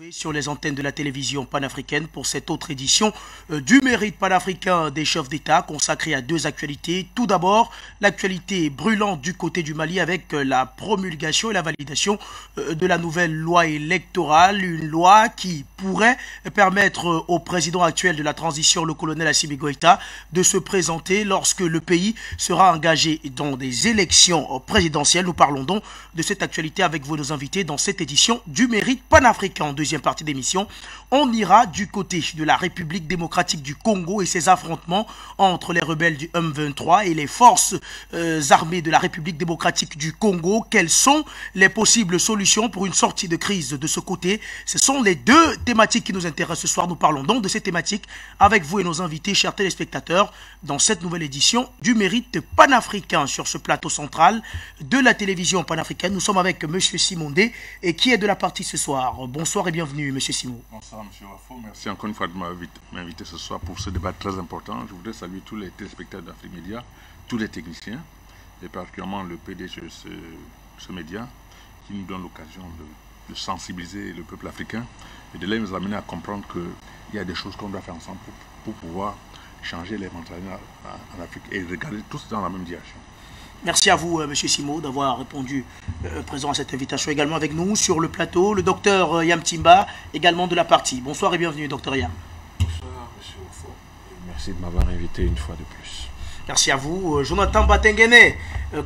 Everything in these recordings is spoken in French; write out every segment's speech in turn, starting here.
retrouver sur les antennes de la télévision panafricaine pour cette autre édition du mérite panafricain des chefs d'État consacrée à deux actualités. Tout d'abord, l'actualité brûlante du côté du Mali avec la promulgation et la validation de la nouvelle loi électorale, une loi qui pourrait permettre au président actuel de la transition, le colonel Assimi Goïta, de se présenter lorsque le pays sera engagé dans des élections présidentielles. Nous parlons donc de cette actualité avec vous, nos invités, dans cette édition du mérite panafricain. En deuxième partie d'émission, on ira du côté de la République démocratique du Congo et ses affrontements entre les rebelles du M23 et les forces armées de la République démocratique du Congo. Quelles sont les possibles solutions pour une sortie de crise de ce côté? Ce sont les deux thématiques qui nous intéressent ce soir. Nous parlons donc de ces thématiques avec vous et nos invités, chers téléspectateurs, dans cette nouvelle édition du mérite panafricain. Sur ce plateau central de la télévision panafricaine, nous sommes avec M. Simondé, et qui est de la partie ce soir. Bonsoir et bienvenue, M. Simon. Bonsoir, M. Wafo. Merci encore une fois de m'inviter ce soir pour ce débat très important. Je voudrais saluer tous les téléspectateurs d'Afrique Média, tous les techniciens, et particulièrement le PDG de ce média, qui nous donne l'occasion de sensibiliser le peuple africain et de nous amener à comprendre qu'il y a des choses qu'on doit faire ensemble pour pouvoir changer les mentalités en Afrique et regarder tous dans la même direction. Merci à vous, M. Simo, d'avoir répondu présent à cette invitation. Également avec nous sur le plateau, le docteur Yam Timba, également de la partie. Bonsoir et bienvenue, docteur Yam. Bonsoir, M. Wafo. Merci de m'avoir invité une fois de plus. Merci à vous. Jonathan Batengene,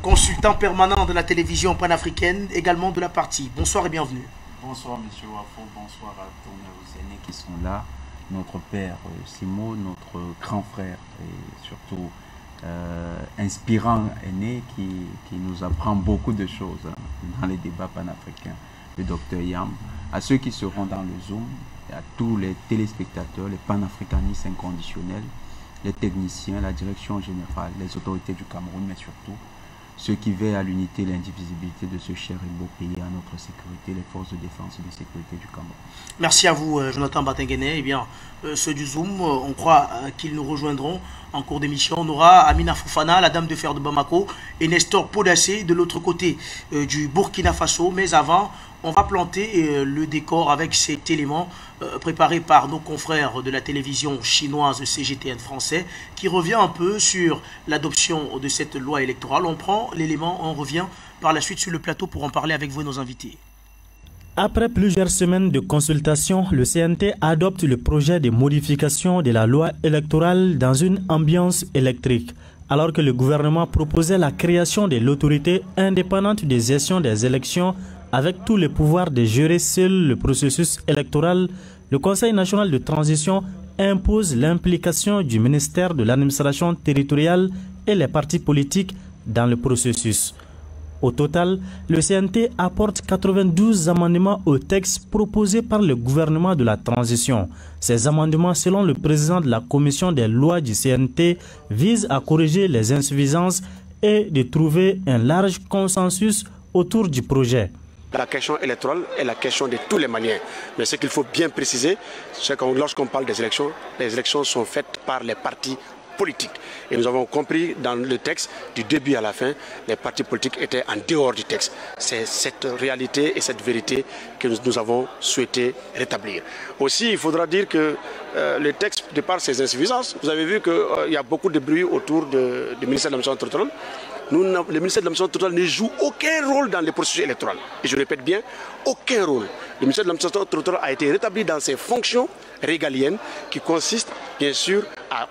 consultant permanent de la télévision panafricaine, également de la partie. Bonsoir et bienvenue. Bonsoir, M. Wafo. Bonsoir à tous nos aînés qui sont là. Notre père Simo, notre grand frère et surtout inspirant aîné qui nous apprend beaucoup de choses dans les débats panafricains, le docteur Yam, à ceux qui seront dans le Zoom, à tous les téléspectateurs, les panafricanistes inconditionnels, les techniciens, la direction générale, les autorités du Cameroun, mais surtout ceux qui veillent à l'unité et l'indivisibilité de ce cher et beau pays, à notre sécurité, les forces de défense et de sécurité du Cameroun. Merci à vous, Jonathan Batengene. Eh bien, ceux du Zoom, on croit qu'ils nous rejoindront en cours d'émission. On aura Amina Foufana, la dame de fer de Bamako, et Nestor Podassé de l'autre côté du Burkina Faso. Mais avant, on va planter le décor avec cet élément préparé par nos confrères de la télévision chinoise CGTN français, qui revient un peu sur l'adoption de cette loi électorale. On prend l'élément, on revient par la suite sur le plateau pour en parler avec vous et nos invités. Après plusieurs semaines de consultation, le CNT adopte le projet de modification de la loi électorale dans une ambiance électrique, alors que le gouvernement proposait la création de l'autorité indépendante de gestion des élections avec tous les pouvoirs de gérer seul le processus électoral. Le Conseil national de transition impose l'implication du ministère de l'administration territoriale et les partis politiques dans le processus. Au total, le CNT apporte 92 amendements au texte proposé par le gouvernement de la transition. Ces amendements, selon le président de la commission des lois du CNT, visent à corriger les insuffisances et de trouver un large consensus autour du projet. La question électorale est la question de tous les Maliens. Mais ce qu'il faut bien préciser, c'est que lorsqu'on parle des élections, les élections sont faites par les partis politiques. Et nous avons compris dans le texte, du début à la fin, les partis politiques étaient en dehors du texte. C'est cette réalité et cette vérité que nous avons souhaité rétablir. Aussi, il faudra dire que le texte, de par ses insuffisances, vous avez vu qu'il y a beaucoup de bruit autour du ministère de l'administration territoriale. Le ministère de l'administration territoriale ne joue aucun rôle dans les processus électoraux. Et je répète bien, aucun rôle. Le ministère de l'administration territoriale a été rétabli dans ses fonctions régaliennes qui consistent bien sûr à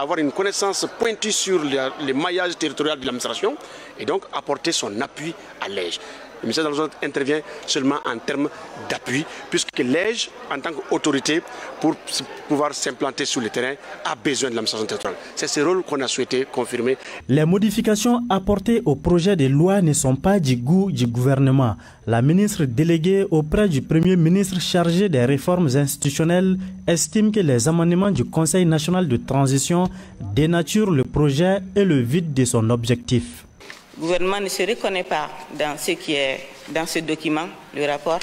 avoir une connaissance pointue sur le maillage territorial de l'administration et donc apporter son appui à l'EJ. Le ministère de l'administration intervient seulement en termes d'appui, puisque l'EJ, en tant qu'autorité, pour pouvoir s'implanter sur le terrain, a besoin de l'administration territoriale. C'est ce rôle qu'on a souhaité confirmer. Les modifications apportées au projet de loi ne sont pas du goût du gouvernement. La ministre déléguée auprès du Premier ministre chargé des réformes institutionnelles estime que les amendements du Conseil national de transition dénaturent le projet et le vident de son objectif. Le gouvernement ne se reconnaît pas dans ce qui est dans ce document, le rapport.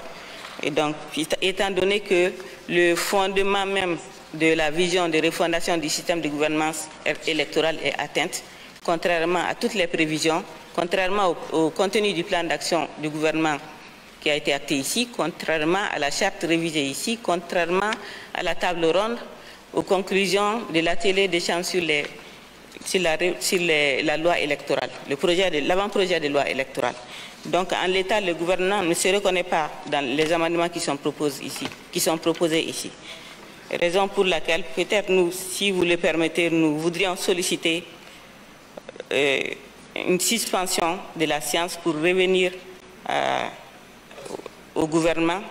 Et donc, étant donné que le fondement même de la vision de refondation du système de gouvernance électorale est atteinte, contrairement à toutes les prévisions, contrairement au contenu du plan d'action du gouvernement qui a été acté ici, contrairement à la charte révisée ici, contrairement à la table ronde, aux conclusions de l'atelier des chambres sur la loi électorale, l'avant-projet de loi électorale. Donc, en l'état, le gouvernement ne se reconnaît pas dans les amendements qui sont proposés ici. Raison pour laquelle, peut-être nous, si vous le permettez, nous voudrions solliciter une suspension de la séance pour revenir au gouvernement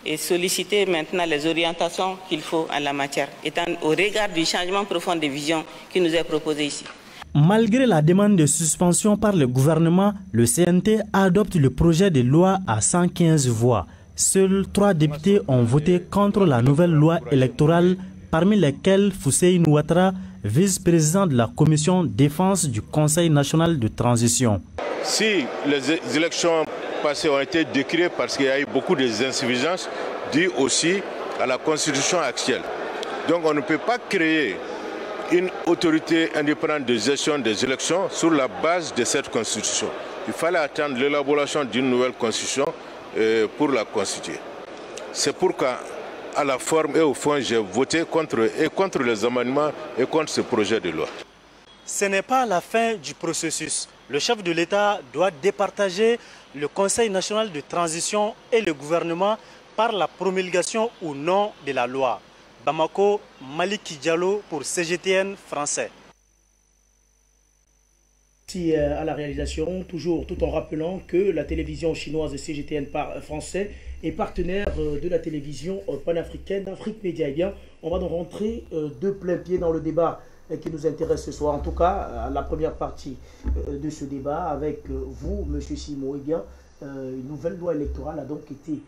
et solliciter maintenant les orientations qu'il faut en la matière, étant au regard du changement profond de vision qui nous est proposé ici. Malgré la demande de suspension par le gouvernement, le CNT adopte le projet de loi à 115 voix. Seuls 3 députés ont voté contre la nouvelle loi électorale, parmi lesquels Fousseïne Ouattara, vice-président de la commission défense du Conseil national de transition. Si les élections passées ont été décriées parce qu'il y a eu beaucoup d'insuffisances dues aussi à la constitution actuelle. Donc on ne peut pas créer une autorité indépendante de gestion des élections sur la base de cette constitution. Il fallait attendre l'élaboration d'une nouvelle constitution pour la constituer. C'est pourquoi, à la forme et au fond, j'ai voté contre les amendements et contre ce projet de loi. Ce n'est pas la fin du processus. Le chef de l'État doit départager le Conseil national de transition et le gouvernement par la promulgation ou non de la loi. Bamako, Maliki Diallo pour CGTN français. Merci à la réalisation, toujours tout en rappelant que la télévision chinoise CGTN français est partenaire de la télévision panafricaine d'Afrique Média. Eh bien, on va donc rentrer de plein pied dans le débat qui nous intéresse ce soir. En tout cas, la première partie de ce débat avec vous, M. Simo. Eh bien, une nouvelle loi électorale a donc été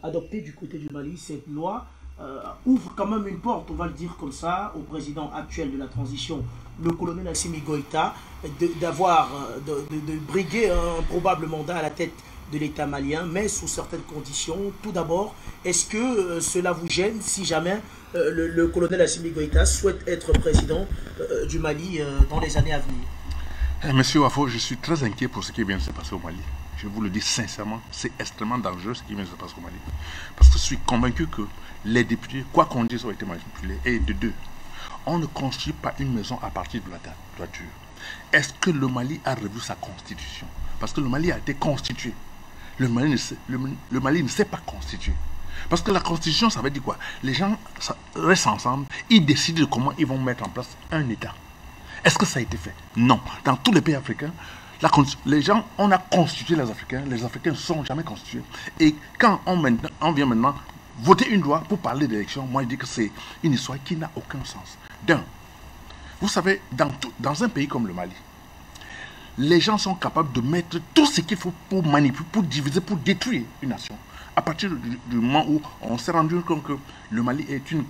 adoptée du côté du Mali. Cette loi ouvre quand même une porte, on va le dire comme ça, au président actuel de la transition, le colonel Assimi Goïta, de briguer un probable mandat à la tête de l'État malien, mais sous certaines conditions. Tout d'abord, est-ce que cela vous gêne si jamais le colonel Assimi Goïta souhaite être président du Mali dans les années à venir? Monsieur Wafo, je suis très inquiet pour ce qui vient de se passer au Mali. Je vous le dis sincèrement, c'est extrêmement dangereux ce qui vient de se passer au Mali. Parce que je suis convaincu que les députés, quoi qu'on dise, ont été manipulés. Et de deux, on ne construit pas une maison à partir de la toiture. Est-ce que le Mali a revu sa constitution? Parce que le Mali a été constitué. Le Mali ne s'est pas constitué. Parce que la constitution, ça veut dire quoi? Les gens restent ensemble, ils décident de comment ils vont mettre en place un État. Est-ce que ça a été fait? Non. Dans tous les pays africains, les gens, on a constitué les Africains ne sont jamais constitués. Et quand on vient maintenant voter une loi pour parler d'élection, moi je dis que c'est une histoire qui n'a aucun sens. D'un, vous savez, dans un pays comme le Mali, les gens sont capables de mettre tout ce qu'il faut pour manipuler, pour diviser, pour détruire une nation. À partir du moment où on s'est rendu compte que le Mali est une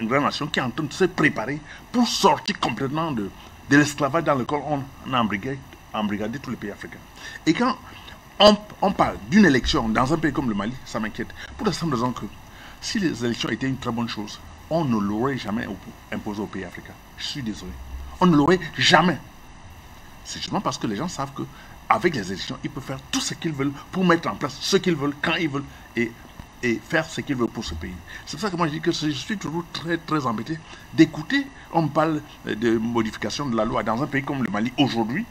grande nation qui est en train de se préparer pour sortir complètement de l'esclavage dans lequel on a embrigadé tous les pays africains. Et quand on parle d'une élection dans un pays comme le Mali, ça m'inquiète. Pour la simple raison que si les élections étaient une très bonne chose, on ne l'aurait jamais imposé aux pays africains. Je suis désolé. On ne l'aurait jamais. C'est justement parce que les gens savent qu'avec les élections, ils peuvent faire tout ce qu'ils veulent pour mettre en place ce qu'ils veulent, quand ils veulent, et faire ce qu'ils veulent pour ce pays. C'est pour ça que moi je dis que je suis toujours très très embêté d'écouter, on parle de modification de la loi dans un pays comme le Mali aujourd'hui,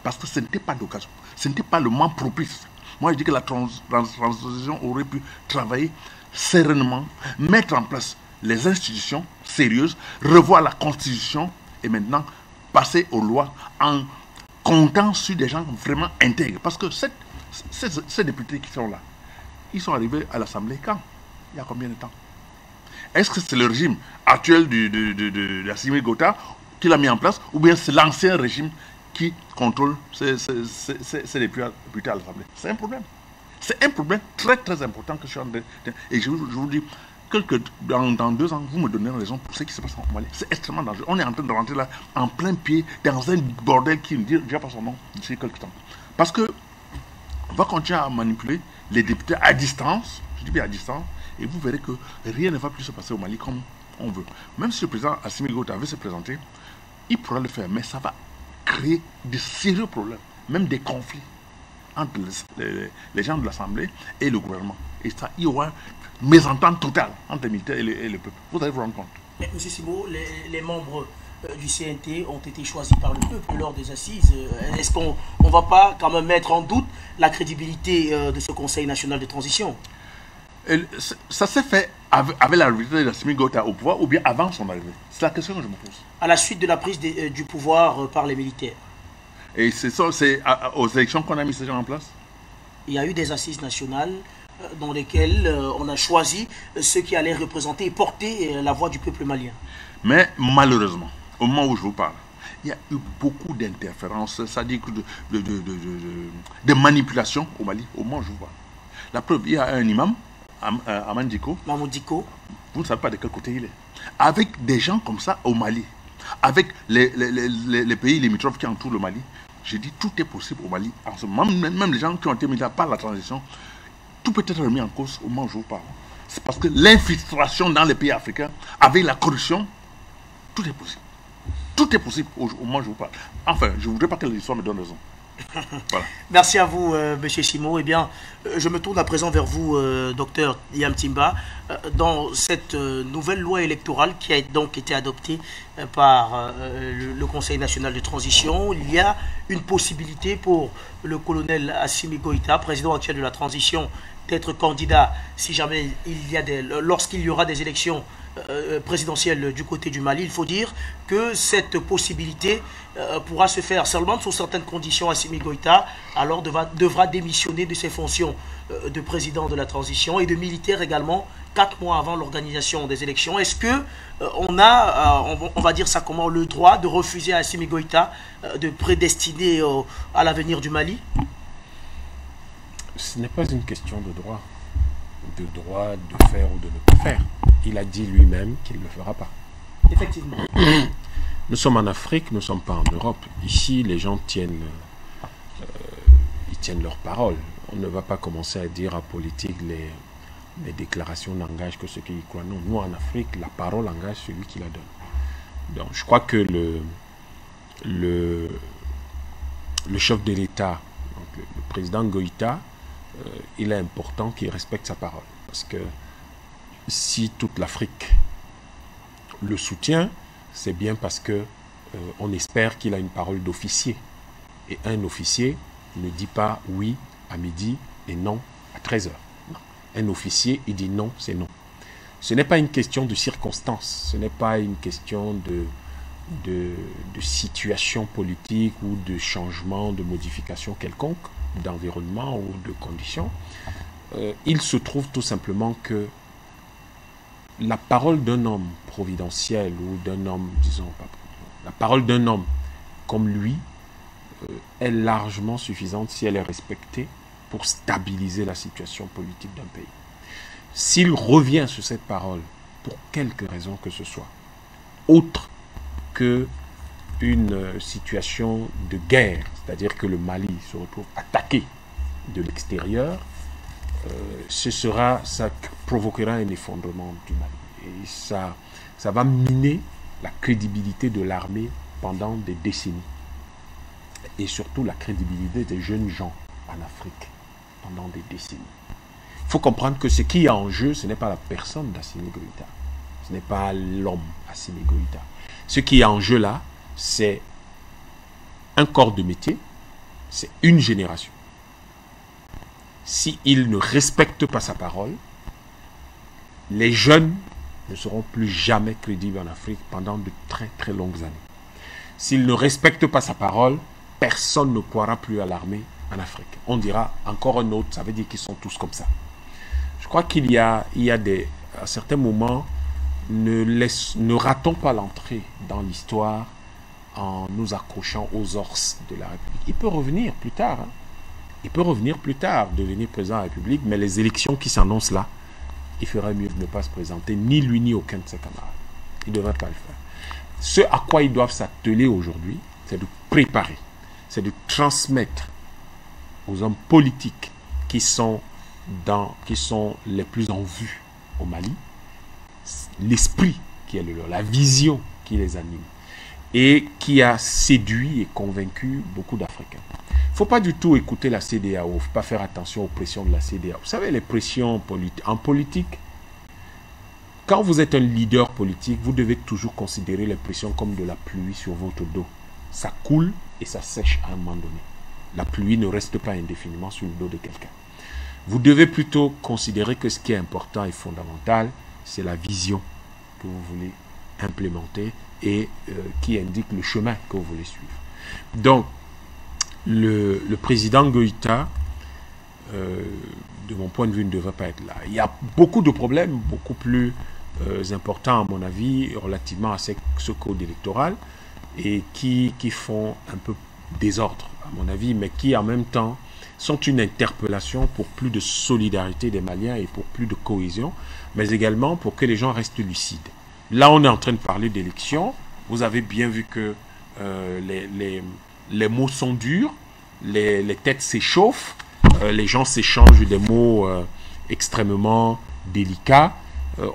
parce que ce n'était pas d'occasion, ce n'était pas le moment propice. Moi je dis que la transition aurait pu travailler sereinement, mettre en place les institutions sérieuses, revoir la constitution et maintenant passer aux lois en comptant sur des gens vraiment intègres. Parce que ces députés qui sont là, ils sont arrivés à l'Assemblée quand? Il y a combien de temps? Est-ce que c'est le régime actuel de Assimi Goïta qui l'a mis en place, ou bien c'est l'ancien régime qui contrôle ces députés à l'Assemblée? C'est un problème. C'est un problème très très important que je suis en train de... Et je vous dis, dans 2 ans, vous me donnez raison pour ce qui se passe en Mali. C'est extrêmement dangereux. On est en train de rentrer là en plein pied dans un bordel qui ne dit déjà pas son nom d'ici quelques temps. Parce que on va continuer à manipuler les députés à distance, je dis bien à distance, et vous verrez que rien ne va plus se passer au Mali comme on veut. Même si le président Assimi Goïta veut se présenter, il pourra le faire, mais ça va créer de sérieux problèmes, même des conflits. entre les gens de l'Assemblée et le gouvernement. Et ça, il y aura une mésentente totale entre les militaires et le peuple. Vous allez vous rendre compte. Mais, M. Simo, les membres du CNT ont été choisis par le peuple lors des assises. Est-ce qu'on ne va pas quand même mettre en doute la crédibilité de ce Conseil national de transition? Ça s'est fait avec l'arrivée d'Assimi Goïta au pouvoir ou bien avant son arrivée? C'est la question que je me pose. À la suite de la prise du pouvoir par les militaires. Et c'est aux élections qu'on a mis ces gens en place? Il y a eu des assises nationales dans lesquelles on a choisi ceux qui allaient représenter et porter la voix du peuple malien. Mais malheureusement, au moment où je vous parle, il y a eu beaucoup d'interférences, c'est-à-dire de manipulations au Mali, au moment où je vous parle. La preuve, il y a un imam, Mamadou Diko, vous ne savez pas de quel côté il est. Avec des gens comme ça au Mali, avec les pays limitrophes qui entourent le Mali, je dis tout est possible au Mali. En ce moment, même les gens qui ont été mis là par la transition, tout peut être remis en cause au moment où je vous parle. C'est parce que l'infiltration dans les pays africains, avec la corruption, tout est possible. Tout est possible au moment où je vous parle. Enfin, je ne voudrais pas que l'histoire me donne raison. Voilà. Merci à vous, M. Simo. Eh bien, je me tourne à présent vers vous, Dr Yamtimba. Dans cette nouvelle loi électorale qui a donc été adoptée par le Conseil national de transition, il y a une possibilité pour le colonel Assimi Goïta, président actuel de la transition, d'être candidat si jamais lorsqu'il y aura des élections présidentielle du côté du Mali. Il faut dire que cette possibilité pourra se faire seulement sous certaines conditions. Assimi Goïta alors devra démissionner de ses fonctions de président de la transition et de militaire également 4 mois avant l'organisation des élections. Est-ce que on a, on va dire ça comment, le droit de refuser à Assimi Goïta de prédestiner à l'avenir du Mali? Ce n'est pas une question de droit de faire ou de ne pas faire. Il a dit lui-même qu'il ne le fera pas. Effectivement. Nous sommes en Afrique, nous ne sommes pas en Europe. Ici, les gens tiennent leur parole. On ne va pas commencer à dire en politique les déclarations n'engagent que ceux qui y croient. Non, nous en Afrique, la parole engage celui qui la donne. Donc, je crois que le chef de l'État, le président Goïta, il est important qu'il respecte sa parole. Parce que si toute l'Afrique le soutient, c'est bien parce que on espère qu'il a une parole d'officier. Et un officier ne dit pas oui à midi et non à 13h. Non. Un officier, il dit non, c'est non. Ce n'est pas une question de circonstance, ce n'est pas une question de situation politique ou de changement, de modification quelconque d'environnement ou de conditions. Il se trouve tout simplement que la parole d'un homme providentiel ou d'un homme, disons, la parole d'un homme comme lui est largement suffisante si elle est respectée pour stabiliser la situation politique d'un pays. S'il revient sur cette parole pour quelque raison que ce soit, autre que une situation de guerre, c'est-à-dire que le Mali se retrouve attaqué de l'extérieur, ça provoquera un effondrement du Mali. Et ça va miner la crédibilité de l'armée pendant des décennies. Et surtout la crédibilité des jeunes gens en Afrique pendant des décennies. Il faut comprendre que ce qui est en jeu, ce n'est pas la personne d'Assimi Goïta. Ce n'est pas l'homme Assimi Goïta. Ce qui est en jeu là, c'est un corps de métier, c'est une génération. S'il ne respecte pas sa parole, les jeunes ne seront plus jamais crédibles en Afrique pendant de très très longues années. S'il ne respecte pas sa parole, personne ne croira plus à l'armée en Afrique. On dira encore un autre, ça veut dire qu'ils sont tous comme ça. Je crois qu'il y a à certains moments, ne ratons pas l'entrée dans l'histoire en nous accrochant aux os de la République. Il peut revenir plus tard. Hein. Il peut revenir plus tard, devenir président de la République, mais les élections qui s'annoncent là, il ferait mieux de ne pas se présenter, ni lui ni aucun de ses camarades. Il ne devrait pas le faire. Ce à quoi ils doivent s'atteler aujourd'hui, c'est de préparer, c'est de transmettre aux hommes politiques qui sont les plus en vue au Mali, l'esprit qui est le leur, la vision qui les anime et qui a séduit et convaincu beaucoup d'Africains. Il faut pas du tout écouter la CEDEAO, il ne faut pas faire attention aux pressions de la CEDEAO. Vous savez, les pressions en politique, quand vous êtes un leader politique, vous devez toujours considérer les pressions comme de la pluie sur votre dos. Ça coule et ça sèche à un moment donné. La pluie ne reste pas indéfiniment sur le dos de quelqu'un. Vous devez plutôt considérer que ce qui est important et fondamental, c'est la vision que vous voulez implémenter et qui indique le chemin que vous voulez suivre. Donc, le président Goïta, de mon point de vue, ne devrait pas être là. Il y a beaucoup de problèmes, beaucoup plus importants, à mon avis, relativement à ce code électoral, et qui font un peu désordre, à mon avis, mais qui, en même temps, sont une interpellation pour plus de solidarité des Maliens et pour plus de cohésion, mais également pour que les gens restent lucides. Là, on est en train de parler d'élections. Vous avez bien vu que les mots sont durs, les têtes s'échauffent, les gens s'échangent des mots extrêmement délicats,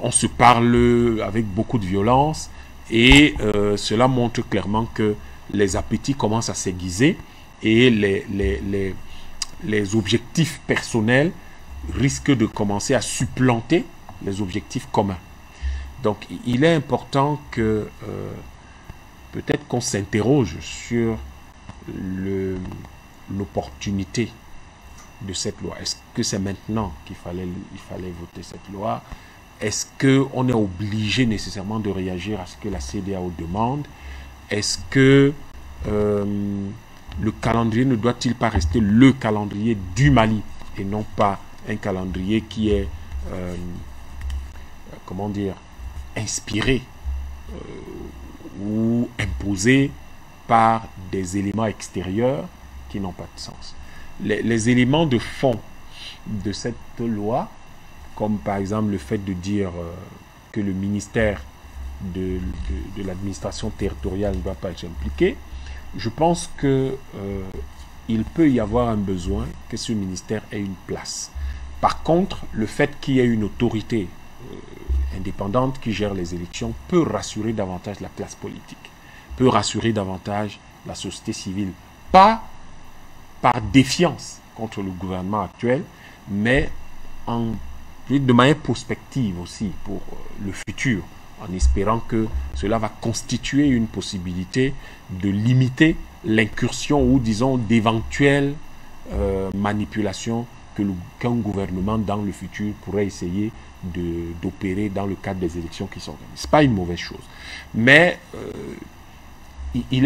on se parle avec beaucoup de violence et cela montre clairement que les appétits commencent à s'aiguiser et les objectifs personnels risquent de commencer à supplanter les objectifs communs. Donc il est important que peut-être qu'on s'interroge sur l'opportunité de cette loi. Est-ce que c'est maintenant qu'il fallait voter cette loi? Est-ce qu'on est obligé nécessairement de réagir à ce que la CEDEAO demande? Est-ce que le calendrier ne doit-il pas rester le calendrier du Mali et non pas un calendrier qui est, comment dire, inspiré ou imposé par des éléments extérieurs qui n'ont pas de sens. Les éléments de fond de cette loi, comme par exemple le fait de dire que le ministère de l'administration territoriale ne doit pas être impliqué, je pense que il peut y avoir un besoin que ce ministère ait une place. Par contre, le fait qu'il y ait une autorité indépendante qui gère les élections peut rassurer davantage la classe politique, peut rassurer davantage la société civile, pas par défiance contre le gouvernement actuel, mais de manière prospective aussi pour le futur, en espérant que cela va constituer une possibilité de limiter l'incursion ou disons d'éventuelles manipulations qu'un gouvernement dans le futur pourrait essayer d'opérer dans le cadre des élections qui s'organisent. Ce n'est pas une mauvaise chose. Mais il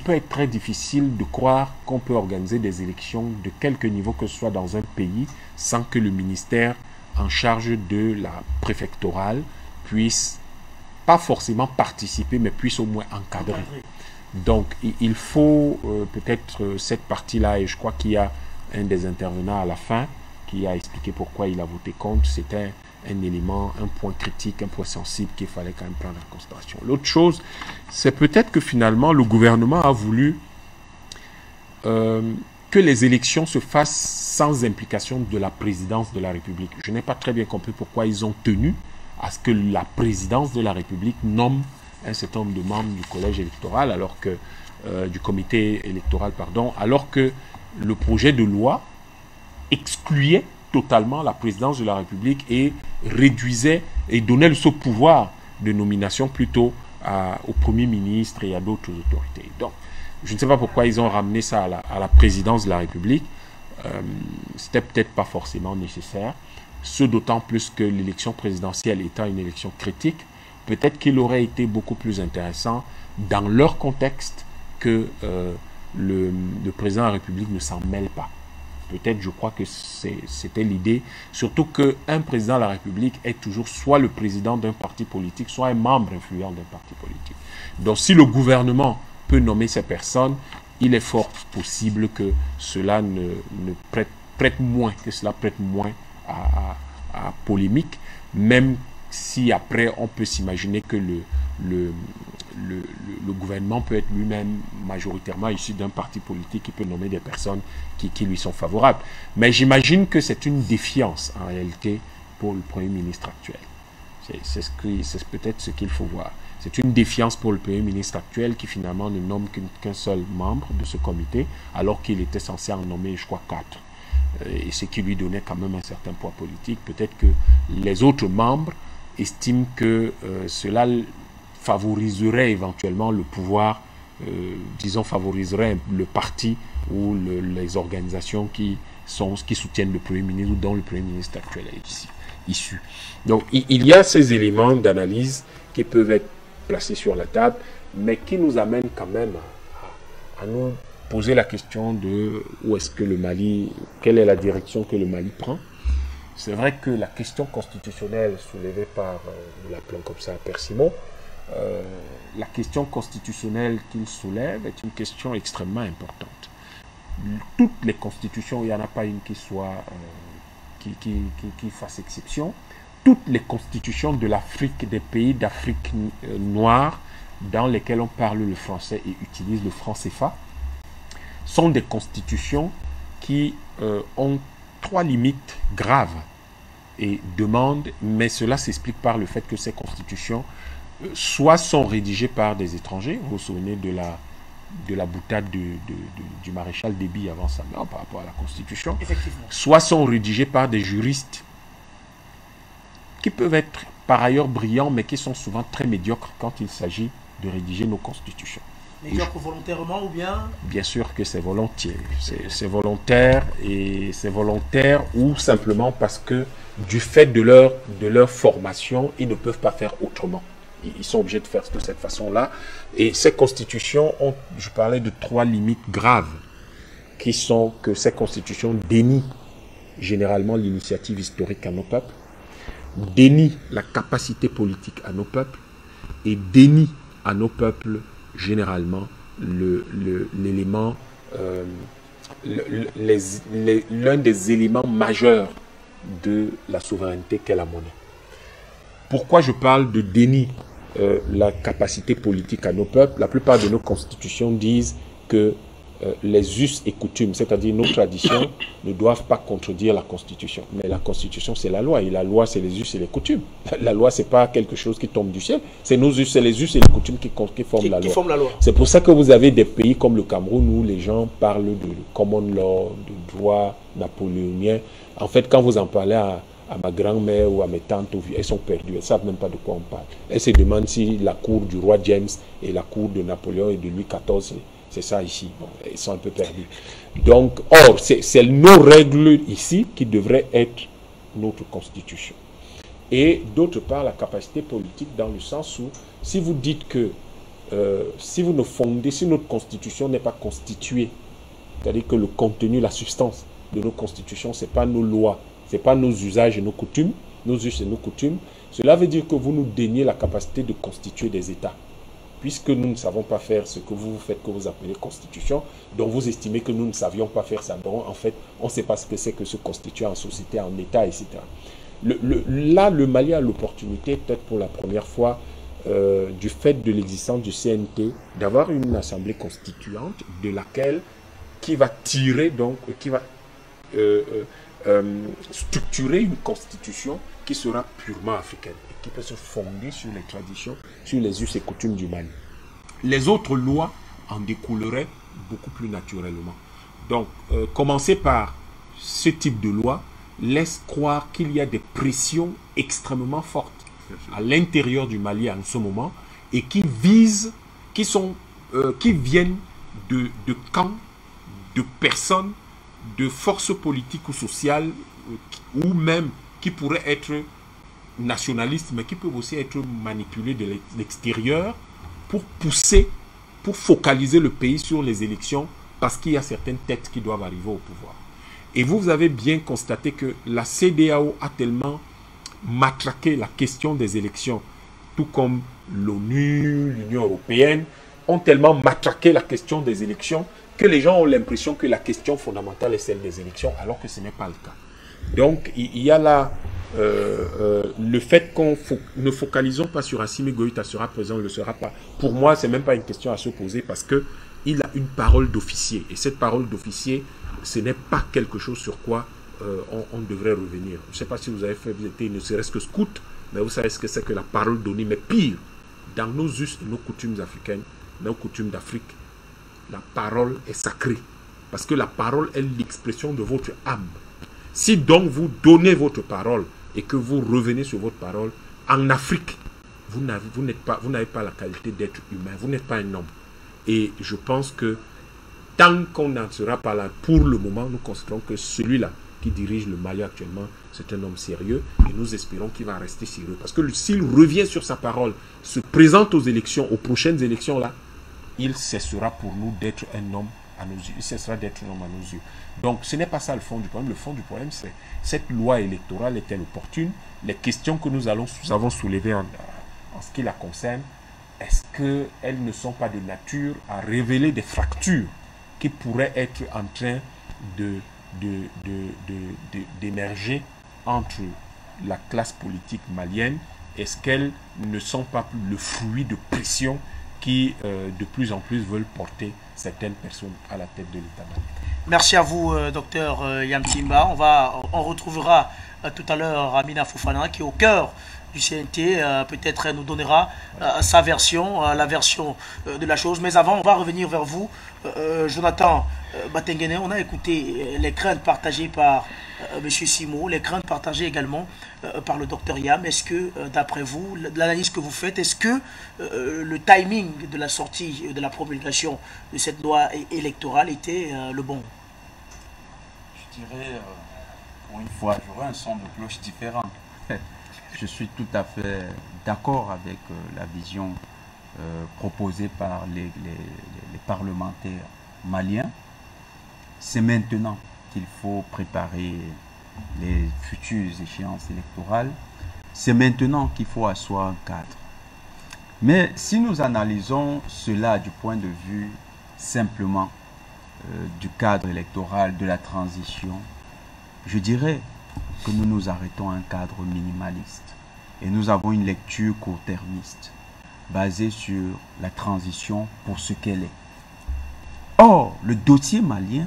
peut être très difficile de croire qu'on peut organiser des élections de quelque niveau que ce soit dans un pays sans que le ministère en charge de la préfectorale puisse pas forcément participer, mais puisse au moins encadrer. Donc, il faut peut-être cette partie-là, et je crois qu'il y a un des intervenants à la fin qui a expliqué pourquoi il a voté contre. C'était un élément, un point critique, un point sensible qu'il fallait quand même prendre en considération. L'autre chose, c'est peut-être que finalement, le gouvernement a voulu que les élections se fassent sans implication de la présidence de la République. Je n'ai pas très bien compris pourquoi ils ont tenu à ce que la présidence de la République nomme un certain nombre de membres du collège électoral, alors que du comité électoral, pardon, alors que le projet de loi excluait totalement la présidence de la République et réduisait et donnait ce pouvoir de nomination plutôt au Premier ministre et à d'autres autorités. Donc, je ne sais pas pourquoi ils ont ramené ça à la présidence de la République. C'était peut-être pas forcément nécessaire. Ce d'autant plus que l'élection présidentielle étant une élection critique, peut-être qu'il aurait été beaucoup plus intéressant dans leur contexte que le président de la République ne s'en mêle pas. Peut-être, je crois que c'était l'idée, surtout qu'un président de la République est toujours soit le président d'un parti politique, soit un membre influent d'un parti politique. Donc si le gouvernement peut nommer ces personnes, il est fort possible que cela prête moins à polémique, même si après on peut s'imaginer que le gouvernement peut être lui-même majoritairement issu d'un parti politique qui peut nommer des personnes qui lui sont favorables. Mais j'imagine que c'est une défiance en réalité pour le Premier ministre actuel. C'est peut-être ce qu'il faut voir. C'est une défiance pour le Premier ministre actuel qui finalement ne nomme qu'un seul membre de ce comité, alors qu'il était censé en nommer, je crois, 4. Et ce qui lui donnait quand même un certain poids politique. Peut-être que les autres membres estiment que cela favoriserait éventuellement le pouvoir, disons favoriserait le parti ou les organisations qui soutiennent le Premier ministre ou dont le Premier ministre actuel est issu. Donc il y a ces éléments d'analyse qui peuvent être placés sur la table, mais qui nous amènent quand même à nous poser la question de où est-ce que le Mali, quelle est la direction que le Mali prend. C'est vrai que la question constitutionnelle soulevée par, nous l'appelons comme ça, Père Simon, la question constitutionnelle qu'il soulève est une question extrêmement importante. Toutes les constitutions, il n'y en a pas une qui soit qui fasse exception. Toutes les constitutions de l'Afrique, des pays d'Afrique noire dans lesquels on parle le français et utilise le franc CFA, sont des constitutions qui ont 3 limites graves et demandent, mais cela s'explique par le fait que ces constitutions soit sont rédigées par des étrangers, vous vous souvenez de la boutade du maréchal Déby avant sa mort par rapport à la Constitution, soit sont rédigées par des juristes qui peuvent être par ailleurs brillants, mais qui sont souvent très médiocres quand il s'agit de rédiger nos constitutions. Médiocres volontairement ou bien? Bien sûr que c'est volontiers. C'est volontaire, et c'est volontaire ou simplement parce que du fait de leur formation, ils ne peuvent pas faire autrement. Ils sont obligés de faire de cette façon-là. Et ces constitutions ont, je parlais de 3 limites graves, qui sont que ces constitutions dénient généralement l'initiative historique à nos peuples, dénient la capacité politique à nos peuples, et dénient à nos peuples généralement l'élément, l'un des éléments majeurs de la souveraineté qu'est la monnaie. Pourquoi je parle de déni la capacité politique à nos peuples? La plupart de nos constitutions disent que les us et coutumes, c'est-à-dire nos traditions, ne doivent pas contredire la Constitution. Mais la Constitution, c'est la loi, et la loi, c'est les us et les coutumes. La loi, c'est pas quelque chose qui tombe du ciel, c'est nos us, c'est les us et les coutumes qui forment la loi. C'est pour ça que vous avez des pays comme le Cameroun où les gens parlent de common law, de droit napoléonien. En fait, quand vous en parlez à ma grand-mère ou à mes tantes, elles sont perdues, elles ne savent même pas de quoi on parle. Elles se demandent si la cour du roi James et la cour de Napoléon et de Louis XIV, c'est ça ici. Bon, elles sont un peu perdues. Donc, or, c'est nos règles ici qui devraient être notre constitution. Et d'autre part, la capacité politique dans le sens où, si vous dites que, si notre constitution n'est pas constituée, c'est-à-dire que le contenu, la substance de nos constitutions, ce n'est pas nos lois, ce n'est pas nos usages et nos coutumes, nos us et nos coutumes, cela veut dire que vous nous déniez la capacité de constituer des États. Puisque nous ne savons pas faire ce que vous faites, que vous appelez constitution, dont vous estimez que nous ne savions pas faire ça. Donc, en fait, on ne sait pas ce que c'est que se constituer en société, en État, etc. Là, le Mali a l'opportunité, peut-être pour la première fois, du fait de l'existence du CNT, d'avoir une assemblée constituante de laquelle, qui va tirer, donc, qui va structurer une constitution qui sera purement africaine et qui peut se fonder sur les traditions, sur les us et coutumes du Mali. Les autres lois en découleraient beaucoup plus naturellement. Donc, commencer par ce type de loi laisse croire qu'il y a des pressions extrêmement fortes à l'intérieur du Mali en ce moment et qui visent, qui viennent de camps, de personnes, de forces politiques ou sociales ou même qui pourraient être nationalistes, mais qui peuvent aussi être manipulés de l'extérieur pour pousser, pour focaliser le pays sur les élections parce qu'il y a certaines têtes qui doivent arriver au pouvoir. Et vous avez bien constaté que la CEDEAO a tellement matraqué la question des élections, tout comme l'ONU, l'Union européenne, ont tellement matraqué la question des élections que les gens ont l'impression que la question fondamentale est celle des élections, alors que ce n'est pas le cas. Donc, il y a là le fait qu'on ne focalisons pas sur Assimi Goïta sera présent, ne le sera pas. Pour moi, ce n'est même pas une question à se poser parce qu'il a une parole d'officier. Et cette parole d'officier, ce n'est pas quelque chose sur quoi on devrait revenir. Je ne sais pas si vous avez fait visiter, ne serait-ce que scout Mais vous savez ce que c'est que la parole donnée. Mais pire, dans nos us et nos coutumes africaines, nos coutumes d'Afrique, la parole est sacrée. Parce que la parole est l'expression de votre âme. Si donc vous donnez votre parole et que vous revenez sur votre parole, en Afrique, vous n'avez pas la qualité d'être humain. Vous n'êtes pas un homme. Et je pense que tant qu'on n'en sera pas là, pour le moment, nous considérons que celui-là qui dirige le Mali actuellement, c'est un homme sérieux et nous espérons qu'il va rester sérieux. Parce que s'il revient sur sa parole, se présente aux élections, aux prochaines élections là, il cessera pour nous d'être un homme à nos yeux. Il cessera d'être un homme à nos yeux. Donc ce n'est pas ça le fond du problème. Le fond du problème, c'est cette loi électorale est-elle opportune? Les questions que nous avons soulevées en ce qui la concerne, est-ce qu'elles ne sont pas de nature à révéler des fractures qui pourraient être en train d'émerger entre la classe politique malienne? Est-ce qu'elles ne sont pas le fruit de pressions qui de plus en plus veulent porter certaines personnes à la tête de l'État malien? Merci à vous, docteur Yamtimba. On retrouvera tout à l'heure Amina Fofana qui est au cœur du CNT, peut-être nous donnera sa version, la version de la chose. Mais avant, on va revenir vers vous, Jonathan Batengene. On a écouté les craintes partagées par M. Simo, les craintes partagées également par le docteur Yam. Est-ce que, d'après vous, l'analyse que vous faites, est-ce que le timing de la sortie, de la promulgation de cette loi électorale était le bon? Je dirais, pour une fois, j'aurais un son de cloche différent. Je suis tout à fait d'accord avec la vision proposée par les parlementaires maliens. C'est maintenant qu'il faut préparer les futures échéances électorales. C'est maintenant qu'il faut asseoir un cadre. Mais si nous analysons cela du point de vue simplement du cadre électoral, de la transition, je dirais que nous nous arrêtons à un cadre minimaliste. Et nous avons une lecture court-termiste, basée sur la transition pour ce qu'elle est. Or, le dossier malien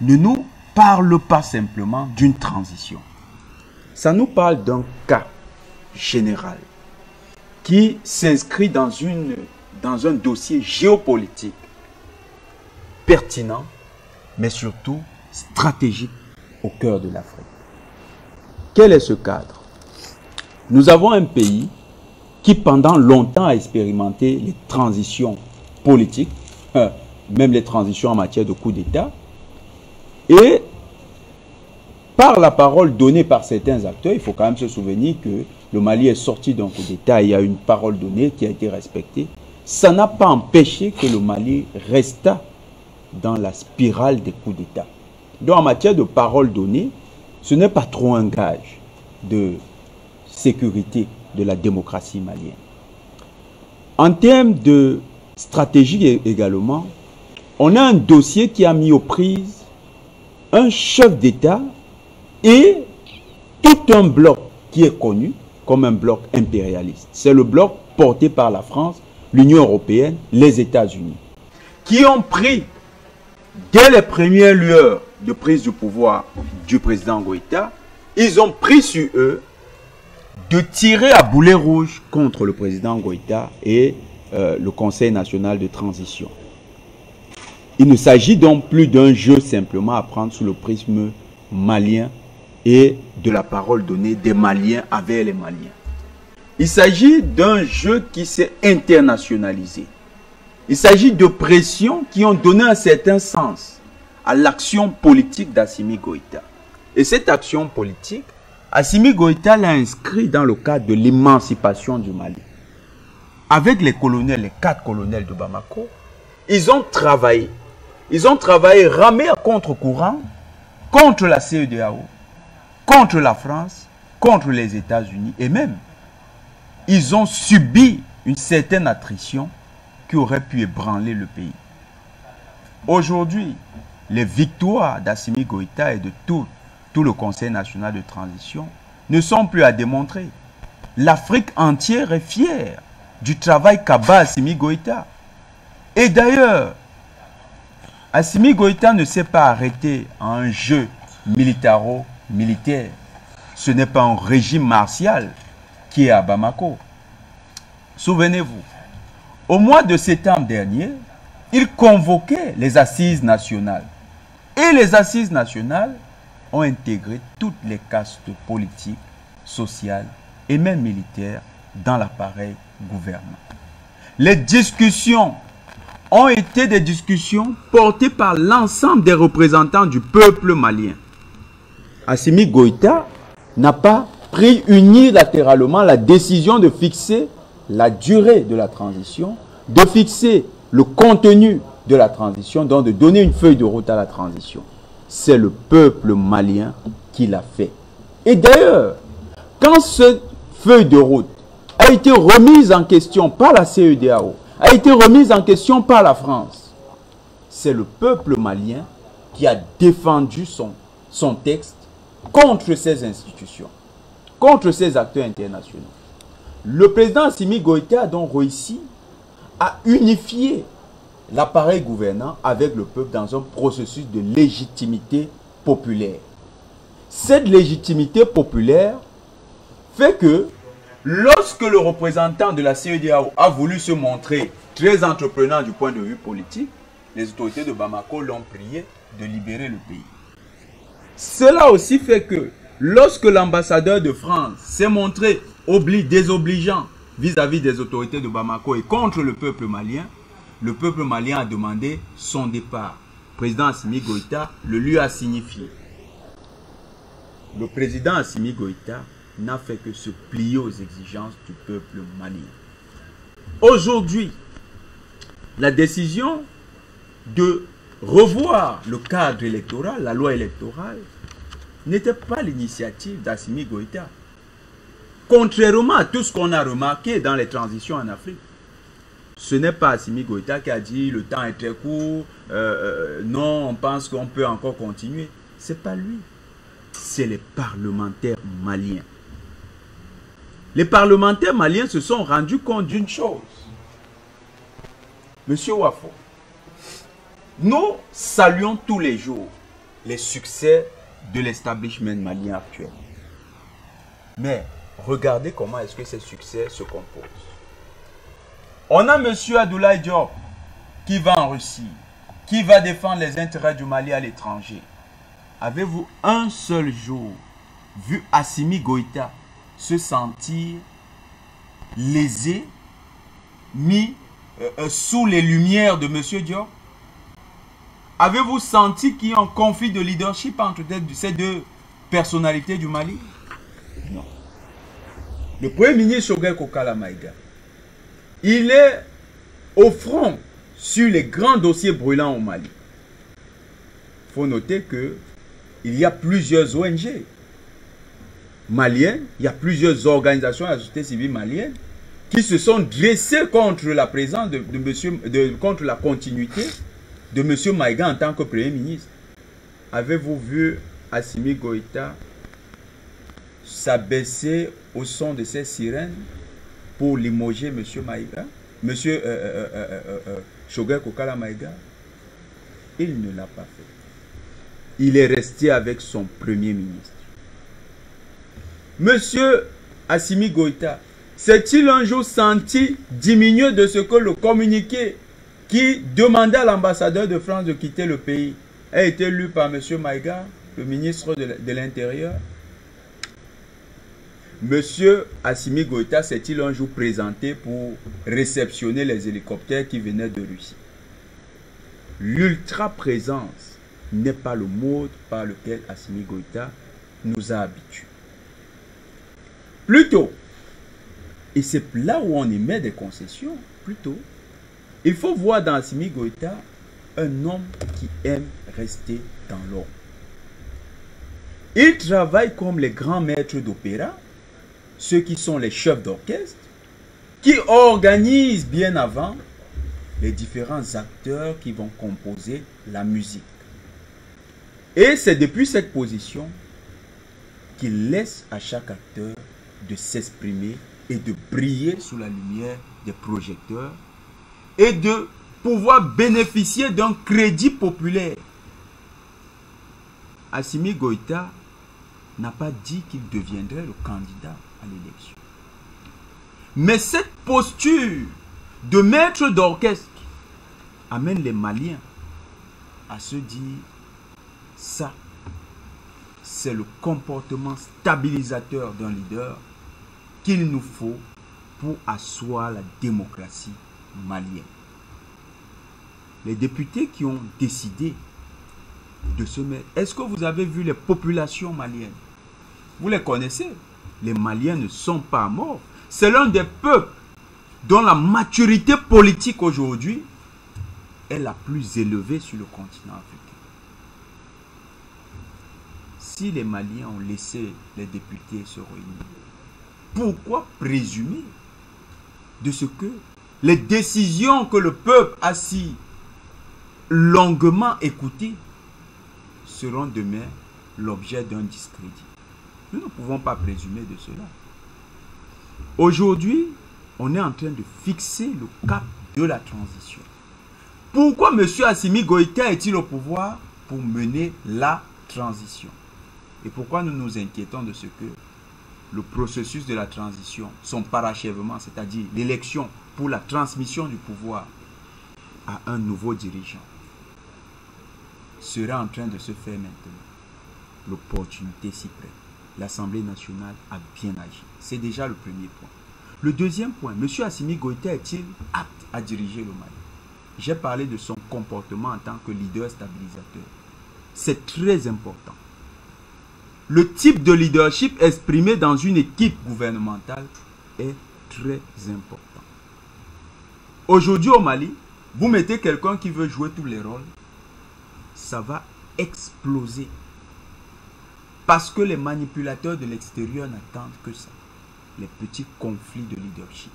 ne nous parle pas simplement d'une transition. Ça nous parle d'un cas général qui s'inscrit dans un dossier géopolitique pertinent, mais surtout stratégique au cœur de l'Afrique. Quel est ce cadre? Nous avons un pays qui pendant longtemps a expérimenté les transitions politiques, même les transitions en matière de coup d'État, et par la parole donnée par certains acteurs, il faut quand même se souvenir que le Mali est sorti d'un coup d'État, il y a une parole donnée qui a été respectée. Ça n'a pas empêché que le Mali resta dans la spirale des coups d'État. Donc en matière de parole donnée, ce n'est pas trop un gage de sécurité de la démocratie malienne. En termes de stratégie également, on a un dossier qui a mis aux prises un chef d'État et tout un bloc qui est connu comme un bloc impérialiste. C'est le bloc porté par la France, l'Union européenne, les États-Unis, qui ont pris, dès les premières lueurs de prise du pouvoir du président Goïta, ils ont pris sur eux de tirer à boulet rouge contre le président Goïta et le Conseil national de transition. Il ne s'agit donc plus d'un jeu simplement à prendre sous le prisme malien et de la parole donnée des Maliens avec les Maliens. Il s'agit d'un jeu qui s'est internationalisé. Il s'agit de pressions qui ont donné un certain sens à l'action politique d'Assimi Goïta. Et cette action politique, Assimi Goïta l'a inscrit dans le cadre de l'émancipation du Mali. Avec les colonels, les 4 colonels de Bamako, ils ont travaillé. Ils ont travaillé ramé à contre-courant contre la CEDEAO, contre la France, contre les États-Unis et même, ils ont subi une certaine attrition qui aurait pu ébranler le pays. Aujourd'hui, les victoires d'Assimi Goïta et de tout le Conseil national de transition ne sont plus à démontrer. L'Afrique entière est fière du travail qu'a bâti Assimi Goïta. Et d'ailleurs, Assimi Goïta ne s'est pas arrêté à un jeu militaro-militaire. Ce n'est pas un régime martial qui est à Bamako. Souvenez-vous, au mois de septembre dernier, il convoquait les assises nationales. Et les assises nationales ont intégré toutes les castes politiques, sociales et même militaires dans l'appareil gouvernement. Les discussions ont été des discussions portées par l'ensemble des représentants du peuple malien. Assimi Goïta n'a pas pris unilatéralement la décision de fixer la durée de la transition, de fixer le contenu de la transition, donc de donner une feuille de route à la transition. C'est le peuple malien qui l'a fait. Et d'ailleurs, quand cette feuille de route a été remise en question par la CEDEAO, a été remise en question par la France, c'est le peuple malien qui a défendu son texte contre ces institutions, contre ces acteurs internationaux. Le président Assimi Goïta a donc réussi à unifier l'appareil gouvernant avec le peuple dans un processus de légitimité populaire. Cette légitimité populaire fait que lorsque le représentant de la CEDEAO a voulu se montrer très entreprenant du point de vue politique, les autorités de Bamako l'ont prié de libérer le pays. Cela aussi fait que lorsque l'ambassadeur de France s'est montré désobligeant vis-à-vis des autorités de Bamako et contre le peuple malien a demandé son départ. Le président Assimi Goïta le lui a signifié. Le président Assimi Goïta n'a fait que se plier aux exigences du peuple malien. Aujourd'hui, la décision de revoir le cadre électoral, la loi électorale, n'était pas l'initiative d'Assimi Goïta. Contrairement à tout ce qu'on a remarqué dans les transitions en Afrique, ce n'est pas Assimi Goïta qui a dit le temps est très court, non, on pense qu'on peut encore continuer. Ce n'est pas lui, c'est les parlementaires maliens. Les parlementaires maliens se sont rendus compte d'une chose. Monsieur Wafo, nous saluons tous les jours les succès de l'establishment malien actuel. Mais regardez comment est-ce que ces succès se composent. On a monsieur Abdoulaye Diop qui va en Russie, qui va défendre les intérêts du Mali à l'étranger. Avez-vous un seul jour vu Assimi Goïta se sentir lésé, mis sous les lumières de monsieur Diop? Avez-vous senti qu'il y a un conflit de leadership entre ces deux personnalités du Mali? Non. Le premier ministre Choguel Kokala Maïga, il est au front sur les grands dossiers brûlants au Mali. Il faut noter que il y a plusieurs ONG maliennes, il y a plusieurs organisations de la société civile malienne qui se sont dressées contre la présence contre la continuité de M. Maïga en tant que Premier ministre. Avez-vous vu Assimi Goïta s'abaisser au son de ces sirènes pour limoger M. Maïga, M. Choguel Kokala Maïga? Il ne l'a pas fait. Il est resté avec son Premier ministre. Monsieur Assimi Goïta s'est-il un jour senti diminué de ce que le communiqué qui demandait à l'ambassadeur de France de quitter le pays a été lu par M. Maïga, le ministre de l'Intérieur? Monsieur Assimi Goïta s'est-il un jour présenté pour réceptionner les hélicoptères qui venaient de Russie? L'ultra-présence n'est pas le mode par lequel Assimi Goïta nous a habitués. Plutôt, et c'est là où on émet des concessions, plutôt, il faut voir dans Assimi Goïta un homme qui aime rester dans l'ombre. Il travaille comme les grands maîtres d'opéra, ceux qui sont les chefs d'orchestre, qui organisent bien avant les différents acteurs qui vont composer la musique. Et c'est depuis cette position qu'il laisse à chaque acteur de s'exprimer et de briller sous la lumière des projecteurs et de pouvoir bénéficier d'un crédit populaire. Assimi Goïta n'a pas dit qu'il deviendrait le candidat à l'élection. Mais cette posture de maître d'orchestre amène les Maliens à se dire, ça, c'est le comportement stabilisateur d'un leader qu'il nous faut pour asseoir la démocratie malienne. Les députés qui ont décidé de se mettre... Est-ce que vous avez vu les populations maliennes? Vous les connaissez? Les Maliens ne sont pas morts. C'est l'un des peuples dont la maturité politique aujourd'hui est la plus élevée sur le continent africain. Si les Maliens ont laissé les députés se réunir, pourquoi présumer de ce que les décisions que le peuple a si longuement écoutées seront demain l'objet d'un discrédit? Nous ne pouvons pas présumer de cela. Aujourd'hui, on est en train de fixer le cap de la transition. Pourquoi M. Assimi Goïta est-il au pouvoir? Pour mener la transition. Et pourquoi nous nous inquiétons de ce que le processus de la transition, son parachèvement, c'est-à-dire l'élection pour la transmission du pouvoir à un nouveau dirigeant, sera en train de se faire maintenant? L'opportunité s'y prête. L'Assemblée nationale a bien agi. C'est déjà le premier point. Le deuxième point, M. Assimi Goïta est-il apte à diriger le Mali? J'ai parlé de son comportement en tant que leader stabilisateur. C'est très important. Le type de leadership exprimé dans une équipe gouvernementale est très important. Aujourd'hui au Mali, vous mettez quelqu'un qui veut jouer tous les rôles, ça va exploser. Parce que les manipulateurs de l'extérieur n'attendent que ça. Les petits conflits de leadership.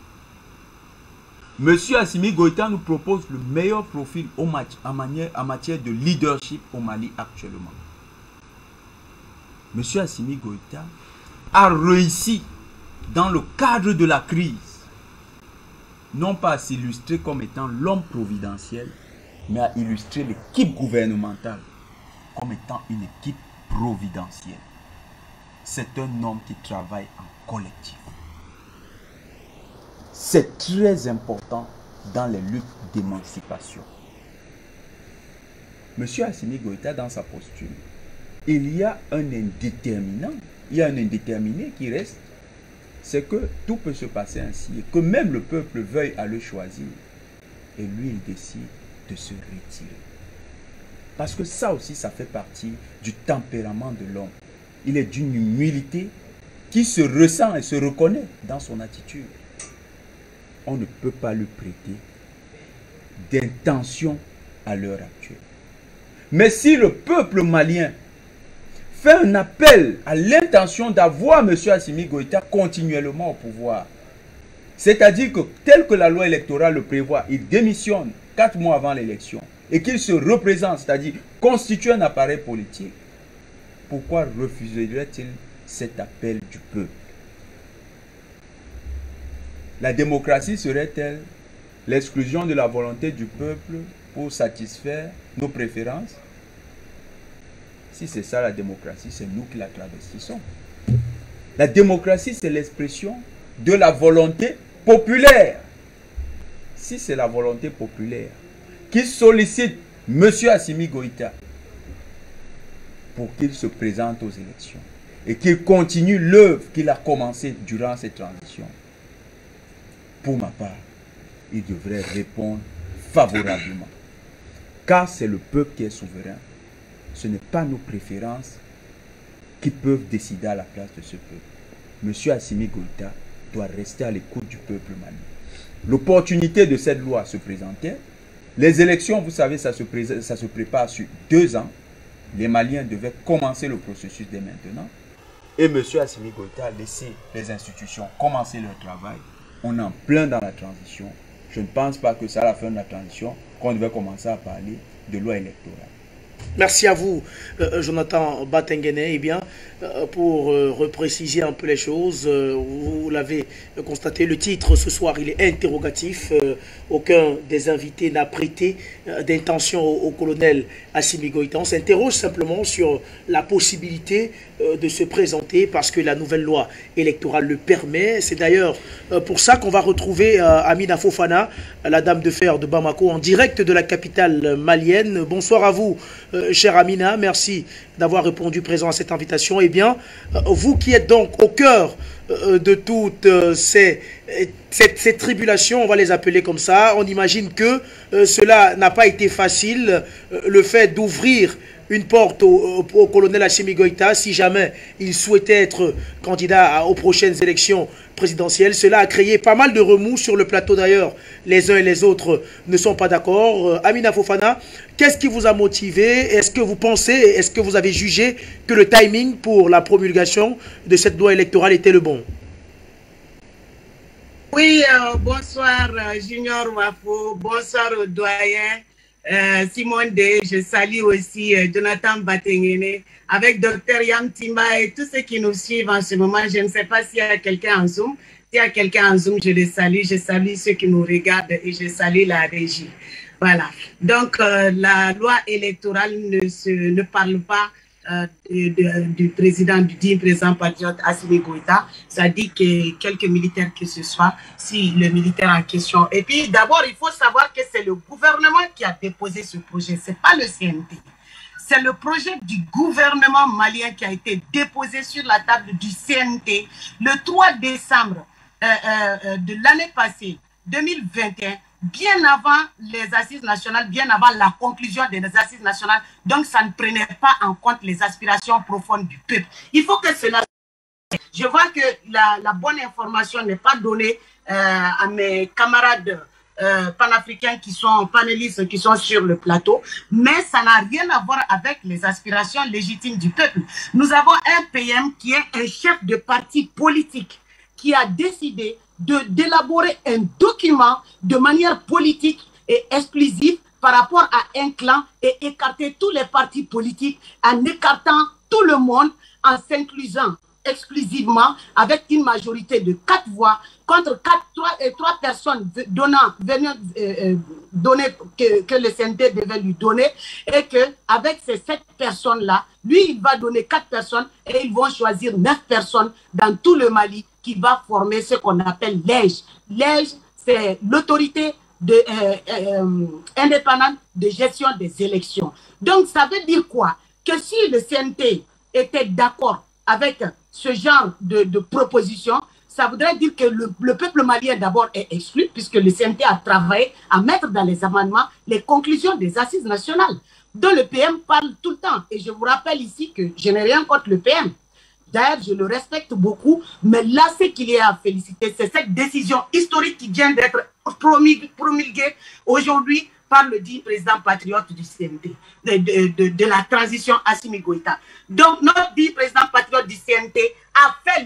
Monsieur Assimi Goïta nous propose le meilleur profil en matière de leadership au Mali actuellement. Monsieur Assimi Goïta a réussi dans le cadre de la crise, non pas à s'illustrer comme étant l'homme providentiel, mais à illustrer l'équipe gouvernementale comme étant une équipe providentielle. C'est un homme qui travaille en collectif. C'est très important dans les luttes d'émancipation. Monsieur Assimi Goïta, dans sa posture, il y a un indéterminant, il y a un indéterminé qui reste, c'est que tout peut se passer ainsi, et que même le peuple veuille à le choisir, et lui il décide de se retirer. Parce que ça aussi, ça fait partie du tempérament de l'homme. Il est d'une humilité qui se ressent et se reconnaît dans son attitude. On ne peut pas lui prêter d'intention à l'heure actuelle. Mais si le peuple malien fait un appel à l'intention d'avoir M. Assimi Goïta continuellement au pouvoir, c'est-à-dire que tel que la loi électorale le prévoit, il démissionne 4 mois avant l'élection et qu'il se représente, c'est-à-dire constitue un appareil politique, pourquoi refuserait-il cet appel du peuple? La démocratie serait-elle l'exclusion de la volonté du peuple pour satisfaire nos préférences? Si c'est ça la démocratie, c'est nous qui la travestissons. La démocratie, c'est l'expression de la volonté populaire. Si c'est la volonté populaire qui sollicite M. Assimi Goïta pour qu'il se présente aux élections et qu'il continue l'œuvre qu'il a commencée durant cette transition, pour ma part, il devrait répondre favorablement. Car c'est le peuple qui est souverain. Ce n'est pas nos préférences qui peuvent décider à la place de ce peuple. M. Assimi Goïta doit rester à l'écoute du peuple malien. L'opportunité de cette loi se présentait. Les élections, vous savez, ça se prépare sur 2 ans. Les Maliens devaient commencer le processus dès maintenant. Et M. Assimi Goïta a laissé les institutions commencer leur travail. On est en plein dans la transition. Je ne pense pas que c'est à la fin de la transition qu'on devait commencer à parler de loi électorale. Merci à vous, Jonathan Batengene. Eh bien, pour repréciser un peu les choses, vous l'avez constaté, le titre ce soir, il est interrogatif. Aucun des invités n'a prêté d'intention au colonel Assimi Goïta. On s'interroge simplement sur la possibilité de se présenter parce que la nouvelle loi électorale le permet. C'est d'ailleurs pour ça qu'on va retrouver Amina Fofana, la dame de fer de Bamako, en direct de la capitale malienne. Bonsoir à vous, chère Amina. Merci d'avoir répondu présent à cette invitation. Eh bien, vous qui êtes donc au cœur de toutes ces tribulations, on va les appeler comme ça, on imagine que cela n'a pas été facile, le fait d'ouvrir une porte au colonel Assimi Goïta, si jamais il souhaitait être candidat aux prochaines élections présidentielles. Cela a créé pas mal de remous sur le plateau d'ailleurs. Les uns et les autres ne sont pas d'accord. Amina Fofana, qu'est-ce qui vous a motivé? Est-ce que vous pensez, est-ce que vous avez jugé que le timing pour la promulgation de cette loi électorale était le bon? Oui, bonsoir Junior Wafo, bonsoir au doyen. Simone Day, je salue aussi Jonathan Batengene, avec Dr Yam Timba et tous ceux qui nous suivent en ce moment. Je ne sais pas s'il y a quelqu'un en Zoom. S'il y a quelqu'un en Zoom, je les salue. Je salue ceux qui nous regardent et je salue la régie. Voilà. Donc, la loi électorale ne parle pas du digne président patriote Assimi Goïta. Ça dit que quelques militaires que ce soit, si le militaire en question. Et puis d'abord, il faut savoir que c'est le gouvernement qui a déposé ce projet, c'est pas le CNT. C'est le projet du gouvernement malien qui a été déposé sur la table du CNT le 3 décembre de l'année passée, 2021, bien avant les assises nationales, bien avant la conclusion des assises nationales. Donc, ça ne prenait pas en compte les aspirations profondes du peuple. Il faut que cela... Je vois que la bonne information n'est pas donnée à mes camarades panafricains qui sont panélistes, qui sont sur le plateau, mais ça n'a rien à voir avec les aspirations légitimes du peuple. Nous avons un PM qui est un chef de parti politique qui a décidé d'élaborer un document de manière politique et exclusive par rapport à un clan et écarter tous les partis politiques en écartant tout le monde, en s'inclusant exclusivement avec une majorité de 4 voix contre 3 personnes venant donner que le CNT devait lui donner, et qu'avec ces 7 personnes-là, lui, il va donner 4 personnes et ils vont choisir 9 personnes dans tout le Mali qui va former ce qu'on appelle l'EJ. L'EJ, c'est l'autorité indépendante de gestion des élections. Donc, ça veut dire quoi? Que si le CNT était d'accord avec ce genre de proposition, ça voudrait dire que le peuple malien d'abord est exclu, puisque le CNT a travaillé à mettre dans les amendements les conclusions des assises nationales, dont le PM parle tout le temps. Et je vous rappelle ici que je n'ai rien contre le PM. D'ailleurs, je le respecte beaucoup, mais là, ce qu'il y a à féliciter, c'est cette décision historique qui vient d'être promulguée aujourd'hui par le digne président patriote du CNT, de la transition Assimi Goïta. Donc, notre digne président patriote du CNT a fait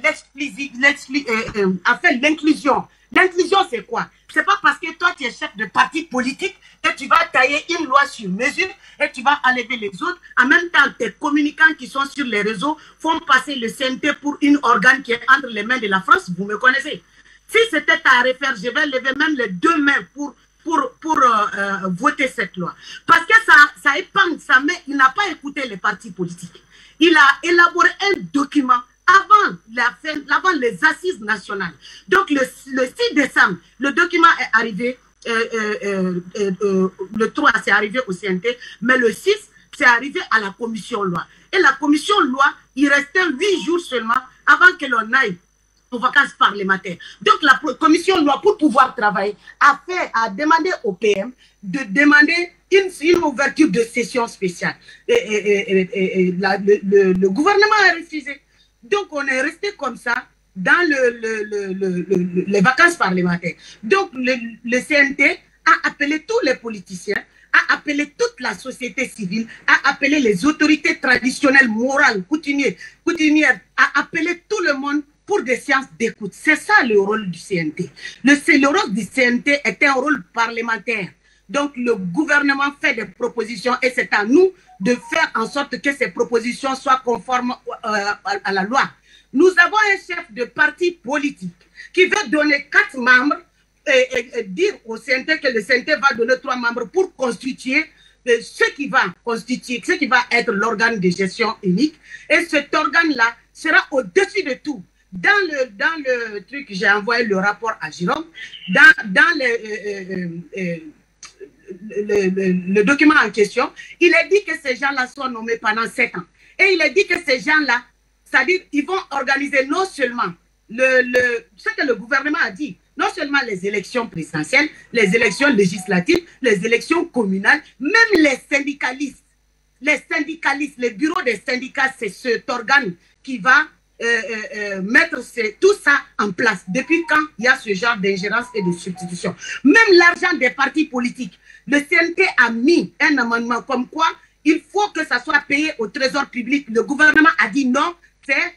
l'inclusion. L'inclusion, c'est quoi? C'est pas parce que toi, tu es chef de parti politique que tu vas tailler une loi sur mesure et tu vas enlever les autres. En même temps, tes communicants qui sont sur les réseaux font passer le CNT pour une organe qui est entre les mains de la France. Vous me connaissez. Si c'était à refaire, je vais lever même les 2 mains pour voter cette loi. Parce que ça épargne, il n'a pas écouté les partis politiques. Il a élaboré un document avant les assises nationales. Donc le 6 décembre, le document est arrivé, le 3 c'est arrivé au CNT, mais le 6 c'est arrivé à la commission loi. Et la commission loi, il restait 8 jours seulement avant que l'on aille aux vacances parlementaires. Donc la commission loi, pour pouvoir travailler, a demandé au PM de demander une ouverture de session spéciale. Le gouvernement a refusé. Donc on est resté comme ça dans les vacances parlementaires. Donc le CNT a appelé tous les politiciens, a appelé toute la société civile, a appelé les autorités traditionnelles, morales, coutumières, a appelé tout le monde pour des séances d'écoute. C'est ça le rôle du CNT. Le rôle du CNT est un rôle parlementaire. Donc le gouvernement fait des propositions et c'est à nous de faire en sorte que ces propositions soient conformes à la loi. Nous avons un chef de parti politique qui veut donner 4 membres et dire au CNT que le CNT va donner 3 membres pour constituer ce qui va être l'organe de gestion unique. Et cet organe-là sera au-dessus de tout. Dans le truc, j'ai envoyé le rapport à Jérôme, dans le document en question, il est dit que ces gens-là sont nommés pendant 7 ans. Et il est dit que ces gens-là, c'est-à-dire ils vont organiser non seulement ce que le gouvernement a dit, non seulement les élections présidentielles, les élections législatives, les élections communales, même les syndicalistes, les bureaux des syndicats, c'est cet organe qui va mettre tout ça en place. Depuis quand il y a ce genre d'ingérence et de substitution? Même l'argent des partis politiques, le CNT a mis un amendement comme quoi il faut que ça soit payé au trésor public. Le gouvernement a dit non, c'est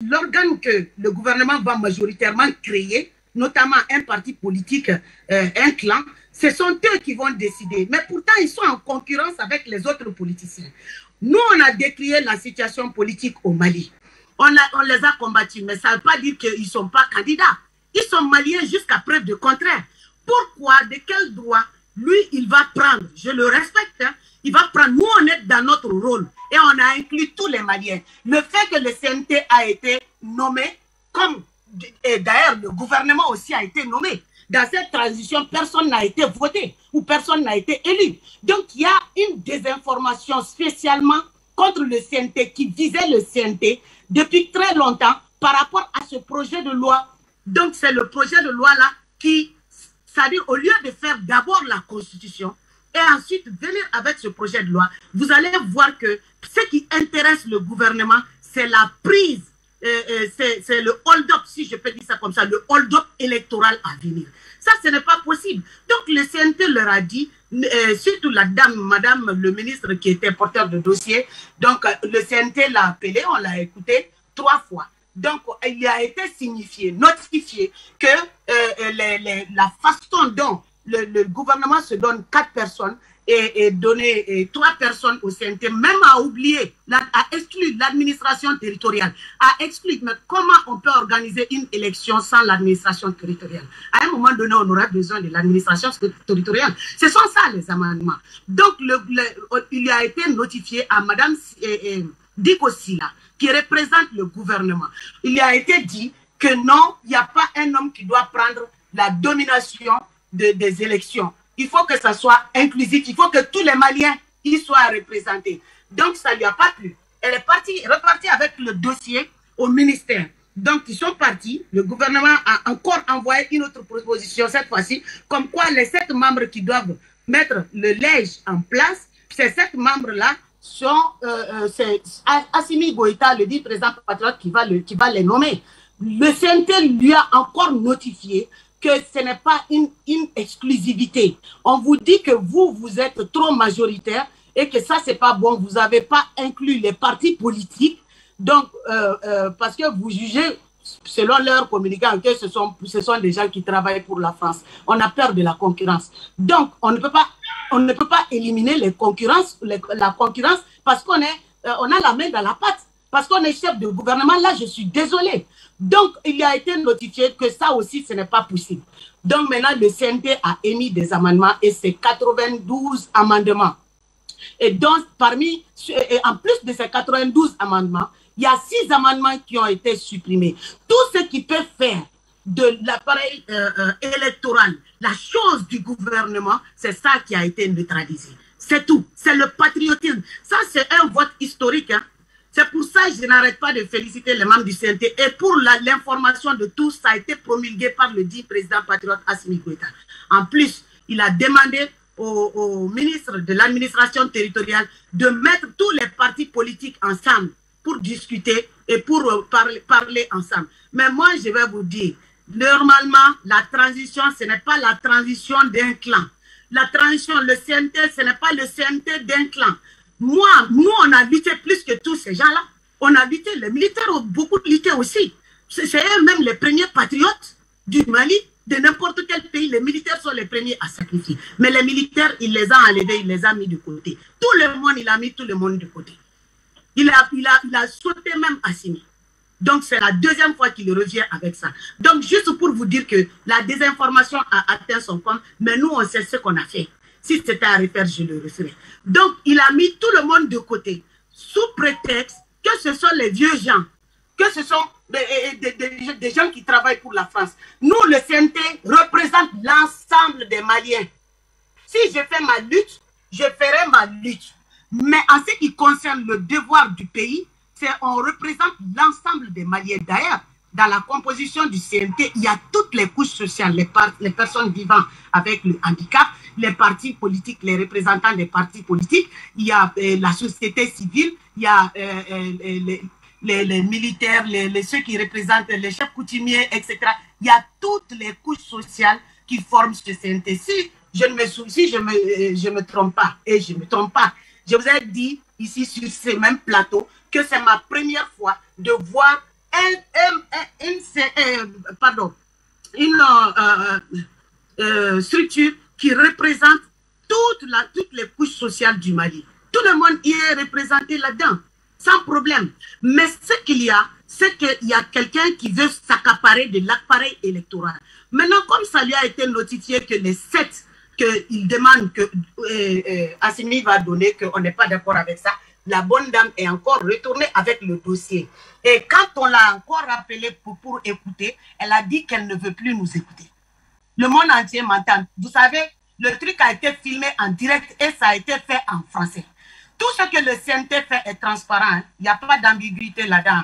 l'organe que le gouvernement va majoritairement créer, notamment un parti politique, un clan. Ce sont eux qui vont décider. Mais pourtant, ils sont en concurrence avec les autres politiciens. Nous, on a décrié la situation politique au Mali. On les a combattus, mais ça ne veut pas dire qu'ils ne sont pas candidats. Ils sont maliens jusqu'à preuve de contraire. Pourquoi, de quel droit, lui, il va prendre, je le respecte, hein, il va prendre, nous on est dans notre rôle et on a inclus tous les Maliens. Le fait que le CNT a été nommé, comme d'ailleurs le gouvernement aussi a été nommé, dans cette transition, personne n'a été voté ou personne n'a été élu. Donc il y a une désinformation spécialement contre le CNT qui visait le CNT depuis très longtemps par rapport à ce projet de loi. Donc c'est le projet de loi là qui, c'est-à-dire au lieu de faire d'abord la Constitution et ensuite venir avec ce projet de loi, vous allez voir que ce qui intéresse le gouvernement, c'est la prise, c'est le hold-up, si je peux dire ça comme ça, le hold-up électoral à venir. Ça, ce n'est pas possible. Donc le CNT leur a dit, surtout la dame, madame le ministre qui était porteur de dossier, donc le CNT l'a appelé, on l'a écouté 3 fois. Donc, il a été signifié, notifié que la façon dont le gouvernement se donne 4 personnes et donner 3 personnes au CNT, même à oublier, à exclure l'administration territoriale, à exclure comment on peut organiser une élection sans l'administration territoriale. À un moment donné, on aura besoin de l'administration territoriale. Ce sont ça les amendements. Donc, il a été notifié à Madame Diko Sylla, qui représente le gouvernement. Il a été dit que non, il n'y a pas un homme qui doit prendre la domination des élections. Il faut que ça soit inclusif, il faut que tous les Maliens y soient représentés. Donc ça ne lui a pas plu. Elle est repartie avec le dossier au ministère. Donc ils sont partis, le gouvernement a encore envoyé une autre proposition cette fois-ci, comme quoi les 7 membres qui doivent mettre le lège en place, ces 7 membres-là, c'est Assimi Goïta, le dit président patriote, qui va les nommer. Le CNT lui a encore notifié que ce n'est pas une exclusivité. On vous dit que vous êtes trop majoritaire et que ça, c'est pas bon. Vous n'avez pas inclus les partis politiques. Donc, parce que vous jugez, selon leur communicant, que ce sont des gens qui travaillent pour la France. On a peur de la concurrence. Donc, on ne peut pas éliminer la concurrence parce qu'on a la main dans la pâte. Parce qu'on est chef de gouvernement, là, je suis désolé. Donc, il a été notifié que ça aussi, ce n'est pas possible. Donc, maintenant, le CNT a émis des amendements et c'est 92 amendements. Et donc, en plus de ces 92 amendements, il y a 6 amendements qui ont été supprimés. Tout ce qui peut faire de l'appareil électoral la chose du gouvernement, c'est ça qui a été neutralisé. C'est tout. C'est le patriotisme. Ça, c'est un vote historique, hein. C'est pour ça que je n'arrête pas de féliciter les membres du CNT. Et pour l'information de tous, ça a été promulgué par le dit président patriote Assimi Goïta. En plus, il a demandé au ministre de l'administration territoriale de mettre tous les partis politiques ensemble pour discuter et pour parler ensemble. Mais moi, je vais vous dire, normalement, la transition, ce n'est pas la transition d'un clan. La transition, le CNT, ce n'est pas le CNT d'un clan. Nous, on a lutté plus que tous ces gens-là. On a lutté, les militaires ont beaucoup lutté aussi. C'est eux-mêmes les premiers patriotes du Mali. de n'importe quel pays, les militaires sont les premiers à sacrifier. Mais les militaires, il les a enlevés, il les a mis de côté. Tout le monde, il a mis tout le monde de côté. Il a sauté même Assimi. Donc, c'est la deuxième fois qu'il revient avec ça. Donc, juste pour vous dire que la désinformation a atteint son comble, mais nous, on sait ce qu'on a fait. Si c'était à refaire, je le referais. Donc, il a mis tout le monde de côté, sous prétexte que ce sont les vieux gens, que ce sont des gens qui travaillent pour la France. Nous, le CNT, représente l'ensemble des Maliens. Si je fais ma lutte, je ferai ma lutte. Mais en ce qui concerne le devoir du pays, on représente l'ensemble des Maliens. D'ailleurs, dans la composition du CNT, il y a toutes les couches sociales, les personnes vivant avec le handicap, les partis politiques, les représentants des partis politiques, il y a la société civile, il y a les militaires, ceux qui représentent les chefs coutumiers, etc. Il y a toutes les couches sociales qui forment ce CNT. Si je ne me trompe pas, et je ne me trompe pas, je vous ai dit ici sur ces mêmes plateaux que c'est ma première fois de voir une structure qui représente toutes les couches sociales du Mali. Tout le monde y est représenté là-dedans, sans problème. Mais ce qu'il y a, c'est qu'il y a quelqu'un qui veut s'accaparer de l'appareil électoral. Maintenant, comme ça lui a été notifié que les 7 qu'il demande que Assimi va donner, qu'on n'est pas d'accord avec ça, la bonne dame est encore retournée avec le dossier. Et quand on l'a encore rappelé pour écouter, elle a dit qu'elle ne veut plus nous écouter. Le monde entier m'entend. Vous savez, le truc a été filmé en direct et ça a été fait en français. Tout ce que le CNT fait est transparent. Il n'y a pas d'ambiguïté là-dedans.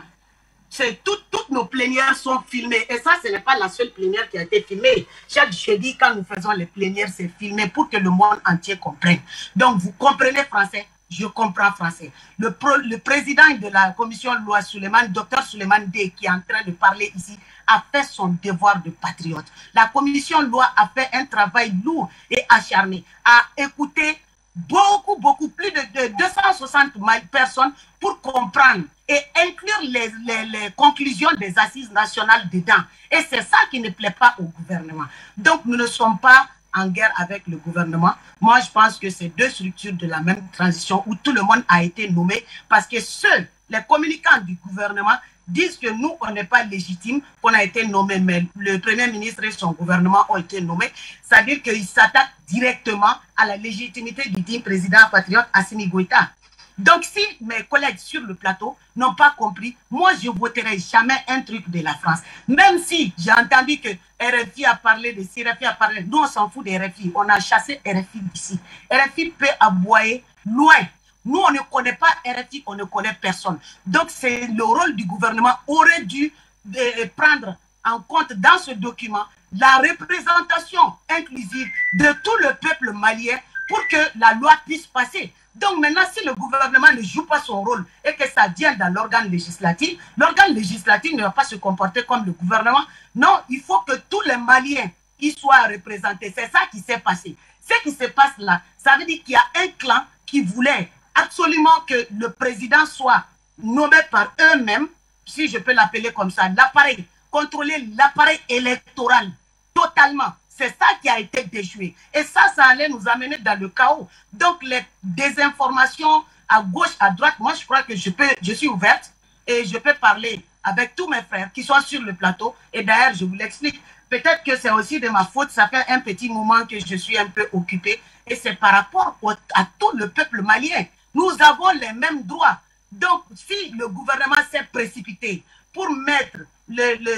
Toutes nos plénières sont filmées. Et ça, ce n'est pas la seule plénière qui a été filmée. Chaque jeudi, quand nous faisons les plénières, c'est filmé pour que le monde entier comprenne. Donc, vous comprenez français, je comprends français. Le président de la commission loi Souleymane, Dr Souleymane D, qui est en train de parler ici, a fait son devoir de patriote. La commission loi a fait un travail lourd et acharné, a écouté beaucoup, plus de 260 personnes pour comprendre et inclure les conclusions des assises nationales dedans. Et c'est ça qui ne plaît pas au gouvernement. Donc, nous ne sommes pas en guerre avec le gouvernement. Moi, je pense que c'est deux structures de la même transition où tout le monde a été nommé parce que seuls les communicants du gouvernement disent que nous, on n'est pas légitime, qu'on a été nommé, mais le Premier ministre et son gouvernement ont été nommés. C'est-à-dire qu'ils s'attaquent directement à la légitimité du digne président patriote Assimi Goïta. Donc, si mes collègues sur le plateau n'ont pas compris, moi, je ne voterai jamais un truc de la France. Même si j'ai entendu que RFI a parlé de CRFI a parlé, nous, on s'en fout des RFI. On a chassé RFI d'ici. RFI peut aboyer loin. Nous, on ne connaît pas RFI, on ne connaît personne. Donc, c'est le rôle du gouvernement aurait dû prendre en compte dans ce document la représentation inclusive de tout le peuple malien pour que la loi puisse passer. Donc maintenant, si le gouvernement ne joue pas son rôle et que ça vient dans l'organe législatif ne va pas se comporter comme le gouvernement. Non, il faut que tous les Maliens y soient représentés. C'est ça qui s'est passé. Ce qui se passe là, ça veut dire qu'il y a un clan qui voulait absolument que le président soit nommé par eux-mêmes, si je peux l'appeler comme ça, l'appareil, contrôler l'appareil électoral totalement. C'est ça qui a été déjoué. Et ça allait nous amener dans le chaos. Donc, les désinformations à gauche, à droite, moi, je crois que je suis ouverte et je peux parler avec tous mes frères qui sont sur le plateau. Et d'ailleurs, je vous l'explique. Peut-être que c'est aussi de ma faute. Ça fait un petit moment que je suis un peu occupée. Et c'est par rapport à tout le peuple malien. Nous avons les mêmes droits. Donc, si le gouvernement s'est précipité pour mettre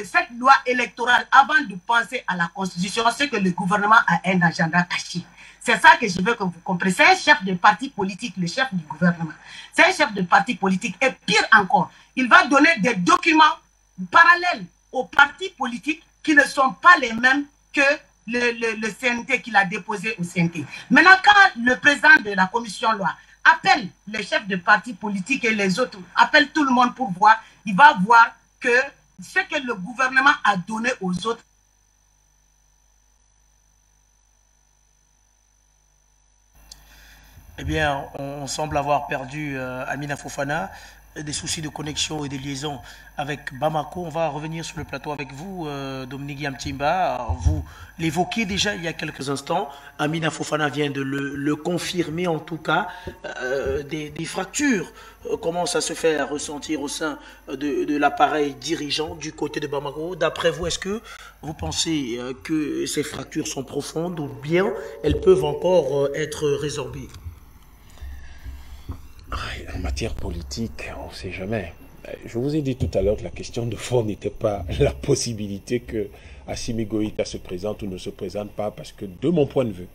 cette loi électorale avant de penser à la Constitution, c'est que le gouvernement a un agenda caché. C'est ça que je veux que vous compreniez. C'est un chef de parti politique, le chef du gouvernement. C'est un chef de parti politique. Et pire encore, il va donner des documents parallèles aux partis politiques qui ne sont pas les mêmes que le CNT qu'il a déposé au CNT. Maintenant, quand le président de la commission loi appelle les chefs de partis politiques et les autres, appelle tout le monde pour voir, il va voir que ce que le gouvernement a donné aux autres. Eh bien, on semble avoir perdu Amina Fofana. des soucis de connexion et de liaison avec Bamako. On va revenir sur le plateau avec vous, Dominique Yamtimba. Vous l'évoquiez déjà il y a quelques instants. Amina Fofana vient de le confirmer, en tout cas. Des fractures commencent à se faire ressentir au sein de l'appareil dirigeant du côté de Bamako. D'après vous, est-ce que vous pensez que ces fractures sont profondes ou bien elles peuvent encore être résorbées? En matière politique, on ne sait jamais. Je vous ai dit tout à l'heure que la question de fond n'était pas la possibilité que Assimi Goïta se présente ou ne se présente pas, parce que de mon point de vue,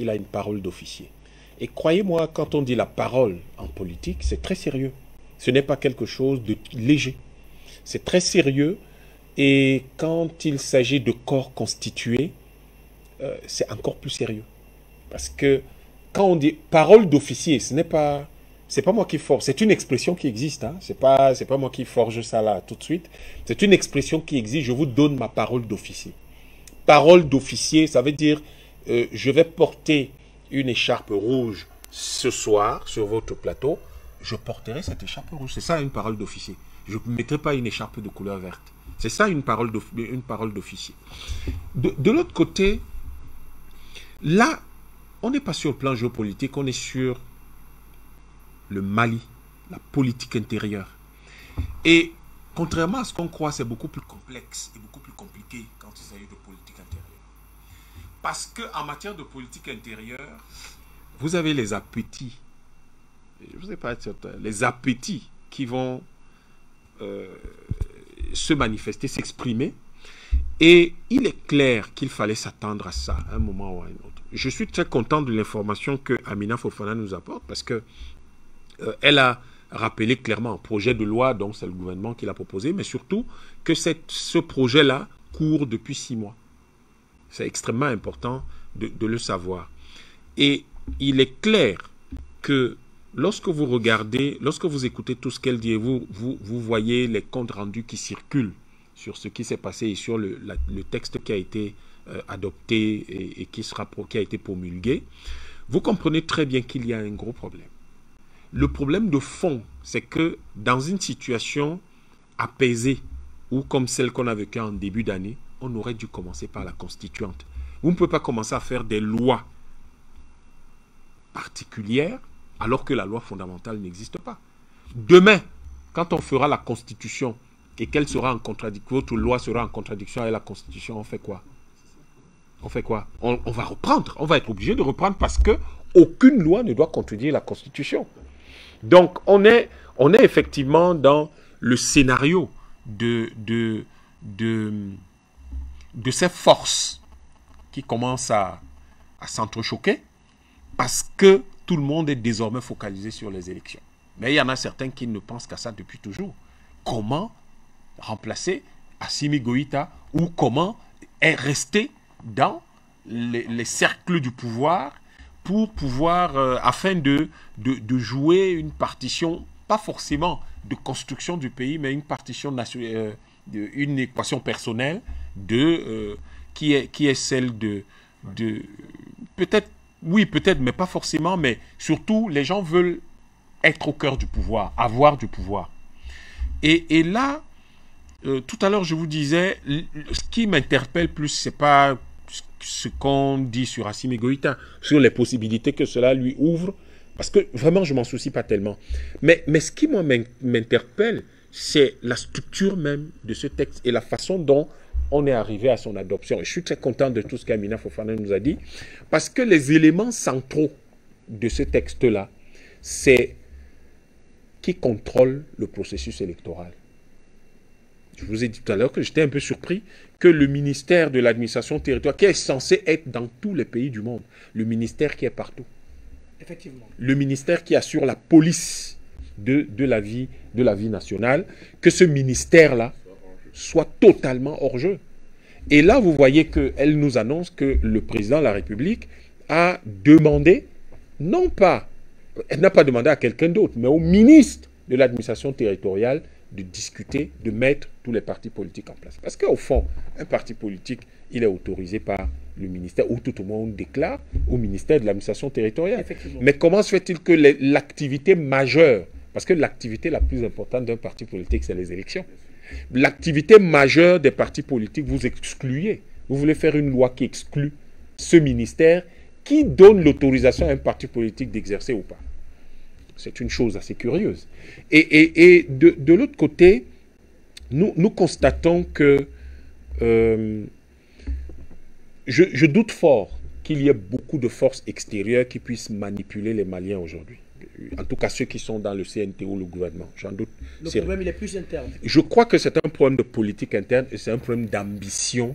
il a une parole d'officier. Et croyez-moi, quand on dit la parole en politique, c'est très sérieux. Ce n'est pas quelque chose de léger. C'est très sérieux, et quand il s'agit de corps constitués, c'est encore plus sérieux. Parce que quand on dit parole d'officier, c'est pas moi qui forge, c'est une expression qui existe. Hein. C'est pas moi qui forge ça là tout de suite. C'est une expression qui existe. Je vous donne ma parole d'officier. Parole d'officier, ça veut dire je vais porter une écharpe rouge ce soir sur votre plateau. Je porterai cette écharpe rouge. C'est ça une parole d'officier. Je ne mettrai pas une écharpe de couleur verte. C'est ça une parole d'officier. De l'autre côté, là, on n'est pas sur le plan géopolitique, on est sur le Mali, la politique intérieure. Et contrairement à ce qu'on croit, c'est beaucoup plus complexe et beaucoup plus compliqué quand il s'agit de politique intérieure. Parce qu'en matière de politique intérieure, vous avez les appétits, je ne vous ai pas dit certain, les appétits qui vont se manifester, s'exprimer. Et il est clair qu'il fallait s'attendre à ça, à un moment ou à un autre. Je suis très content de l'information que Amina Fofana nous apporte, parce que elle a rappelé clairement un projet de loi, donc c'est le gouvernement qui l'a proposé, mais surtout que ce projet-là court depuis 6 mois. C'est extrêmement important de le savoir. Et il est clair que lorsque vous regardez, lorsque vous écoutez tout ce qu'elle dit, et vous voyez les comptes rendus qui circulent sur ce qui s'est passé et sur le texte qui a été adopté et qui a été promulgué, vous comprenez très bien qu'il y a un gros problème. Le problème de fond, c'est que dans une situation apaisée ou comme celle qu'on a vécue en début d'année, on aurait dû commencer par la constituante. Vous ne pouvez pas commencer à faire des lois particulières alors que la loi fondamentale n'existe pas. Demain, quand on fera la constitution et qu'elle sera en contradiction, votre loi sera en contradiction avec la constitution, on fait quoi? On fait quoi? On va reprendre, on va être obligé de reprendre parce que aucune loi ne doit contredire la constitution. Donc on est effectivement dans le scénario de ces forces qui commencent à s'entrechoquer parce que tout le monde est désormais focalisé sur les élections. Mais il y en a certains qui ne pensent qu'à ça depuis toujours. Comment remplacer Assimi Goïta ou comment rester dans les cercles du pouvoir pour pouvoir, afin de jouer une partition, pas forcément de construction du pays, mais une partition, une équation personnelle qui est celle de peut-être, oui, peut-être, mais pas forcément, mais surtout, les gens veulent être au cœur du pouvoir, avoir du pouvoir. Et là, tout à l'heure, je vous disais, ce qui m'interpelle plus, c'est pas ce qu'on dit sur Assimi Goïta, sur les possibilités que cela lui ouvre, parce que vraiment, je m'en soucie pas tellement. Mais ce qui, moi, m'interpelle, c'est la structure même de ce texte et la façon dont on est arrivé à son adoption. Et je suis très content de tout ce qu'Amina Fofana nous a dit, parce que les éléments centraux de ce texte-là, c'est qui contrôle le processus électoral. Je vous ai dit tout à l'heure que j'étais un peu surpris que le ministère de l'administration territoriale, qui est censé être dans tous les pays du monde, le ministère qui est partout, effectivement, le ministère qui assure la police de la vie nationale, que ce ministère-là soit totalement hors jeu. Et là, vous voyez qu'elle nous annonce que le président de la République a demandé, non pas, elle n'a pas demandé à quelqu'un d'autre, mais au ministre de l'administration territoriale de discuter, de mettre tous les partis politiques en place. Parce qu'au fond, un parti politique, il est autorisé par le ministère, ou tout au moins on déclare au ministère de l'administration territoriale. Mais comment se fait-il que l'activité majeure, Parce que l'activité la plus importante d'un parti politique, c'est les élections. L'activité majeure des partis politiques, vous excluez. Vous voulez faire une loi qui exclut ce ministère qui donne l'autorisation à un parti politique d'exercer ou pas. C'est une chose assez curieuse. Et de l'autre côté, nous constatons que je doute fort qu'il y ait beaucoup de forces extérieures qui puissent manipuler les Maliens aujourd'hui. En tout cas, ceux qui sont dans le CNT ou le gouvernement. J'en doute. Le problème, il est plus interne. Je crois que c'est un problème de politique interne et c'est un problème d'ambition,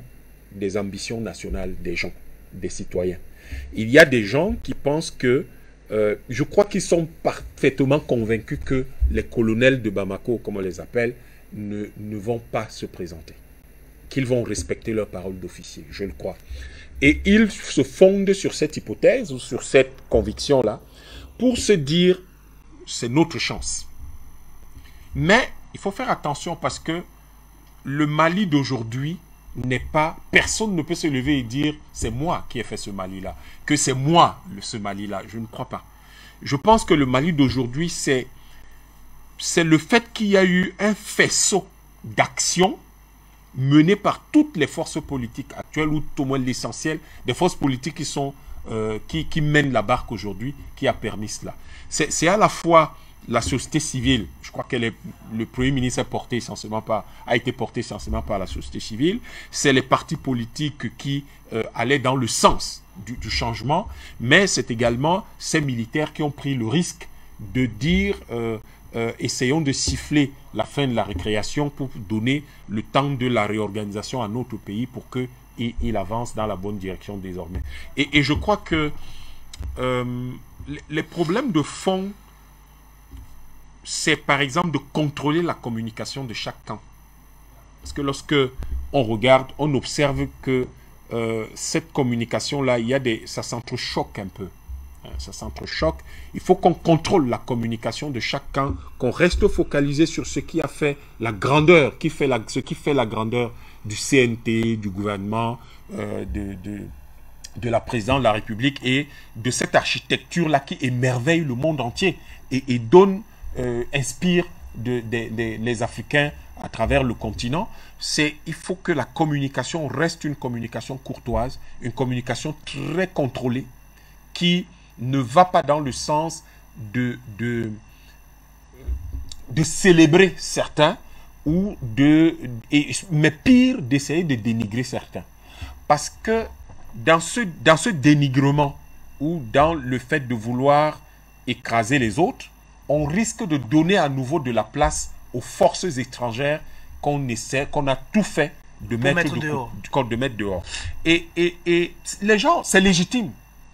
des ambitions nationales des gens, des citoyens. Il y a des gens qui pensent que, je crois qu'ils sont parfaitement convaincus que les colonels de Bamako, comme on les appelle, ne vont pas se présenter. Qu'ils vont respecter leur parole d'officier, je le crois. Et ils se fondent sur cette hypothèse ou sur cette conviction-là pour se dire, c'est notre chance. Mais il faut faire attention parce que le Mali d'aujourd'hui n'est pas... Personne ne peut se lever et dire, c'est moi qui ai fait ce Mali-là, que c'est moi ce Mali-là. Je ne crois pas. Je pense que le Mali d'aujourd'hui, c'est le fait qu'il y a eu un faisceau d'actions menées par toutes les forces politiques actuelles, ou tout au moins l'essentiel des forces politiques qui mènent la barque aujourd'hui, qui a permis cela. C'est à la fois la société civile, je crois que le Premier ministre a été porté essentiellement par la société civile, c'est les partis politiques qui allaient dans le sens du changement, mais c'est également ces militaires qui ont pris le risque de dire essayons de siffler la fin de la récréation pour donner le temps de la réorganisation à notre pays pour qu'il avance dans la bonne direction désormais. Et je crois que les problèmes de fond, c'est par exemple de contrôler la communication de chaque camp. Parce que lorsque on regarde, on observe que cette communication-là, ça s'entrechoque un peu. Ça s'entrechoque. Il faut qu'on contrôle la communication de chaque camp, qu'on reste focalisé sur ce qui a fait la grandeur, ce qui fait la grandeur du CNT, du gouvernement, de la présidence de la République et de cette architecture-là qui émerveille le monde entier et inspire les Africains à travers le continent. Il faut que la communication reste une communication courtoise, une communication très contrôlée qui ne va pas dans le sens de célébrer certains mais pire d'essayer de dénigrer certains. Parce que dans ce dénigrement ou dans le fait de vouloir écraser les autres, on risque de donner à nouveau de la place aux forces étrangères qu'on a tout fait de mettre dehors. Et les gens, c'est légitime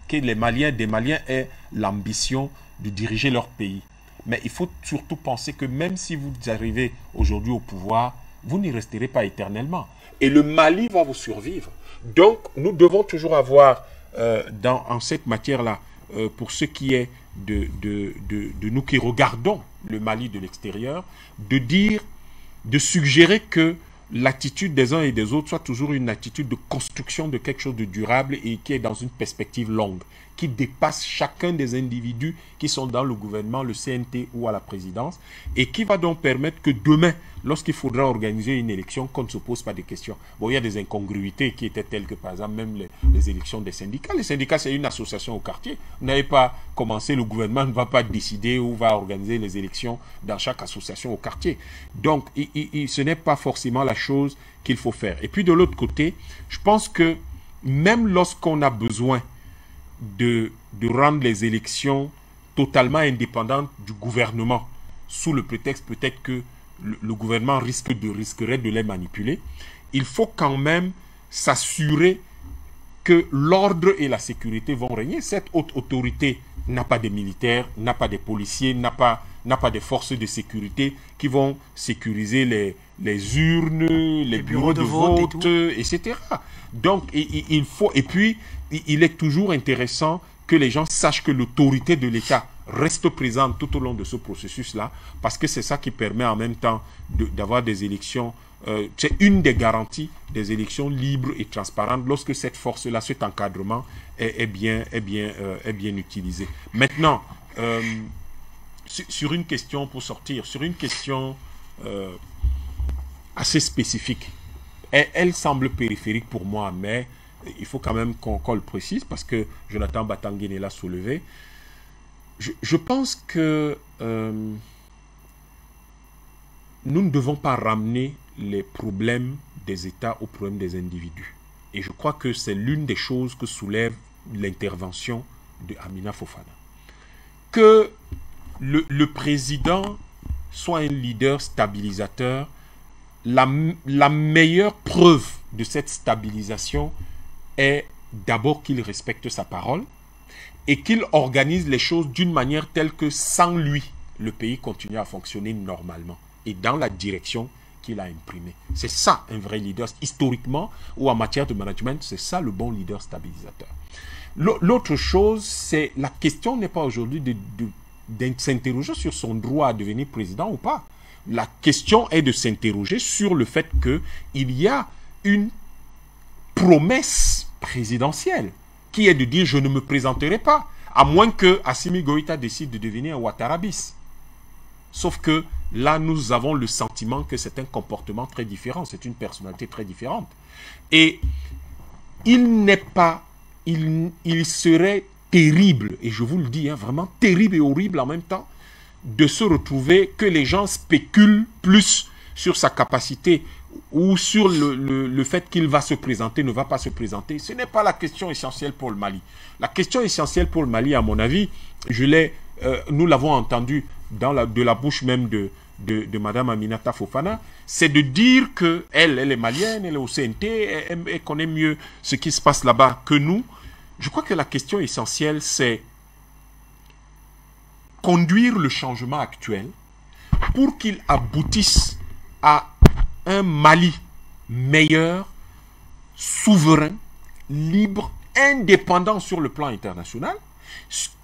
que des Maliens aient l'ambition de diriger leur pays. Mais il faut surtout penser que même si vous arrivez aujourd'hui au pouvoir, vous n'y resterez pas éternellement. Et le Mali va vous survivre. Donc, nous devons toujours avoir, en cette matière-là, pour ce qui est de nous qui regardons le Mali de l'extérieur, de suggérer que l'attitude des uns et des autres soit toujours une attitude de construction de quelque chose de durable et qui est dans une perspective longue, qui dépasse chacun des individus qui sont dans le gouvernement, le CNT ou à la présidence, et qui va donc permettre que demain, lorsqu'il faudra organiser une élection, qu'on ne se pose pas de questions. Bon, il y a des incongruités qui étaient telles que, par exemple, même les élections des syndicats. Les syndicats, c'est une association au quartier. Vous n'avez pas commencé, le gouvernement ne va pas décider où va organiser les élections dans chaque association au quartier. Donc, ce n'est pas forcément la chose qu'il faut faire. Et puis, de l'autre côté, je pense que même lorsqu'on a besoin de rendre les élections totalement indépendantes du gouvernement, sous le prétexte peut-être que le gouvernement risquerait de les manipuler, il faut quand même s'assurer que l'ordre et la sécurité vont régner. Cette haute autorité n'a pas de militaires, n'a pas de policiers, n'a pas de forces de sécurité qui vont sécuriser les urnes, les bureaux de vote, etc. Donc, il faut... Et puis, il est toujours intéressant que les gens sachent que l'autorité de l'État reste présente tout au long de ce processus-là, parce que c'est ça qui permet en même temps d'avoir des élections. C'est une des garanties des élections libres et transparentes lorsque cette force-là, cet encadrement est bien utilisé. Maintenant, sur une question, pour sortir, sur une question assez spécifique. Elle semble périphérique pour moi, mais il faut quand même qu'on le précise parce que Jonathan Batangene l'a soulevé. Je pense que nous ne devons pas ramener les problèmes des États aux problèmes des individus. Et je crois que c'est l'une des choses que soulève l'intervention de Amina Fofana. Que le président soit un leader stabilisateur, la meilleure preuve de cette stabilisation est d'abord qu'il respecte sa parole et qu'il organise les choses d'une manière telle que sans lui, le pays continue à fonctionner normalement et dans la direction qu'il a imprimée. C'est ça un vrai leader. Historiquement ou en matière de management, c'est ça le bon leader stabilisateur. L'autre chose, c'est la question n'est pas aujourd'hui de s'interroger sur son droit à devenir président ou pas. La question est de s'interroger sur le fait qu'il y a une promesse présidentielle qui est de dire je ne me présenterai pas, à moins que Assimi Goïta décide de devenir un Ouattarabis. Sauf que là, nous avons le sentiment que c'est un comportement très différent, c'est une personnalité très différente. Et il n'est pas, il serait terrible, et je vous le dis, hein, vraiment terrible et horrible en même temps, de se retrouver que les gens spéculent plus sur sa capacité ou sur le fait qu'il va se présenter, ne va pas se présenter. Ce n'est pas la question essentielle pour le Mali. La question essentielle pour le Mali, à mon avis, nous l'avons entendu de la bouche même de Mme Aminata Fofana, c'est de dire qu'elle est malienne, elle est au CNT, elle connaît mieux ce qui se passe là-bas que nous. Je crois que la question essentielle, c'est conduire le changement actuel pour qu'il aboutisse à un Mali meilleur, souverain, libre, indépendant sur le plan international,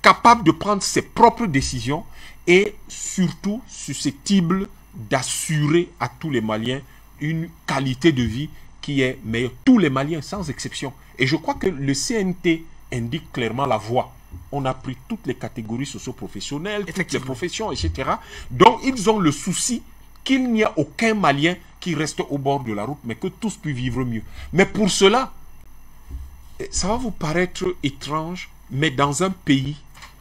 capable de prendre ses propres décisions et surtout susceptible d'assurer à tous les Maliens une qualité de vie qui est meilleure. Tous les Maliens, sans exception. Et je crois que le CNT indique clairement la voie. On a pris toutes les catégories socio-professionnelles, toutes les professions, etc. Donc, ils ont le souci qu'il n'y a aucun Malien qui reste au bord de la route, mais que tous puissent vivre mieux. Mais pour cela, ça va vous paraître étrange, mais dans un pays,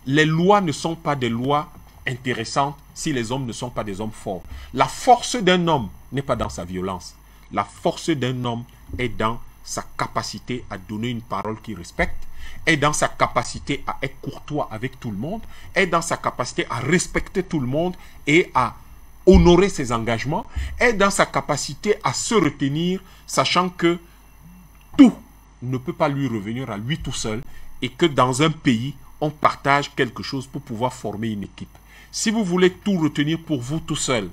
les lois ne sont pas des lois intéressantes si les hommes ne sont pas des hommes forts. La force d'un homme n'est pas dans sa violence. La force d'un homme est dans sa capacité à donner une parole qu'il respecte, est dans sa capacité à être courtois avec tout le monde, est dans sa capacité à respecter tout le monde et à honorer ses engagements, est dans sa capacité à se retenir, sachant que tout ne peut pas lui revenir à lui tout seul et que dans un pays, on partage quelque chose pour pouvoir former une équipe. Si vous voulez tout retenir pour vous tout seul,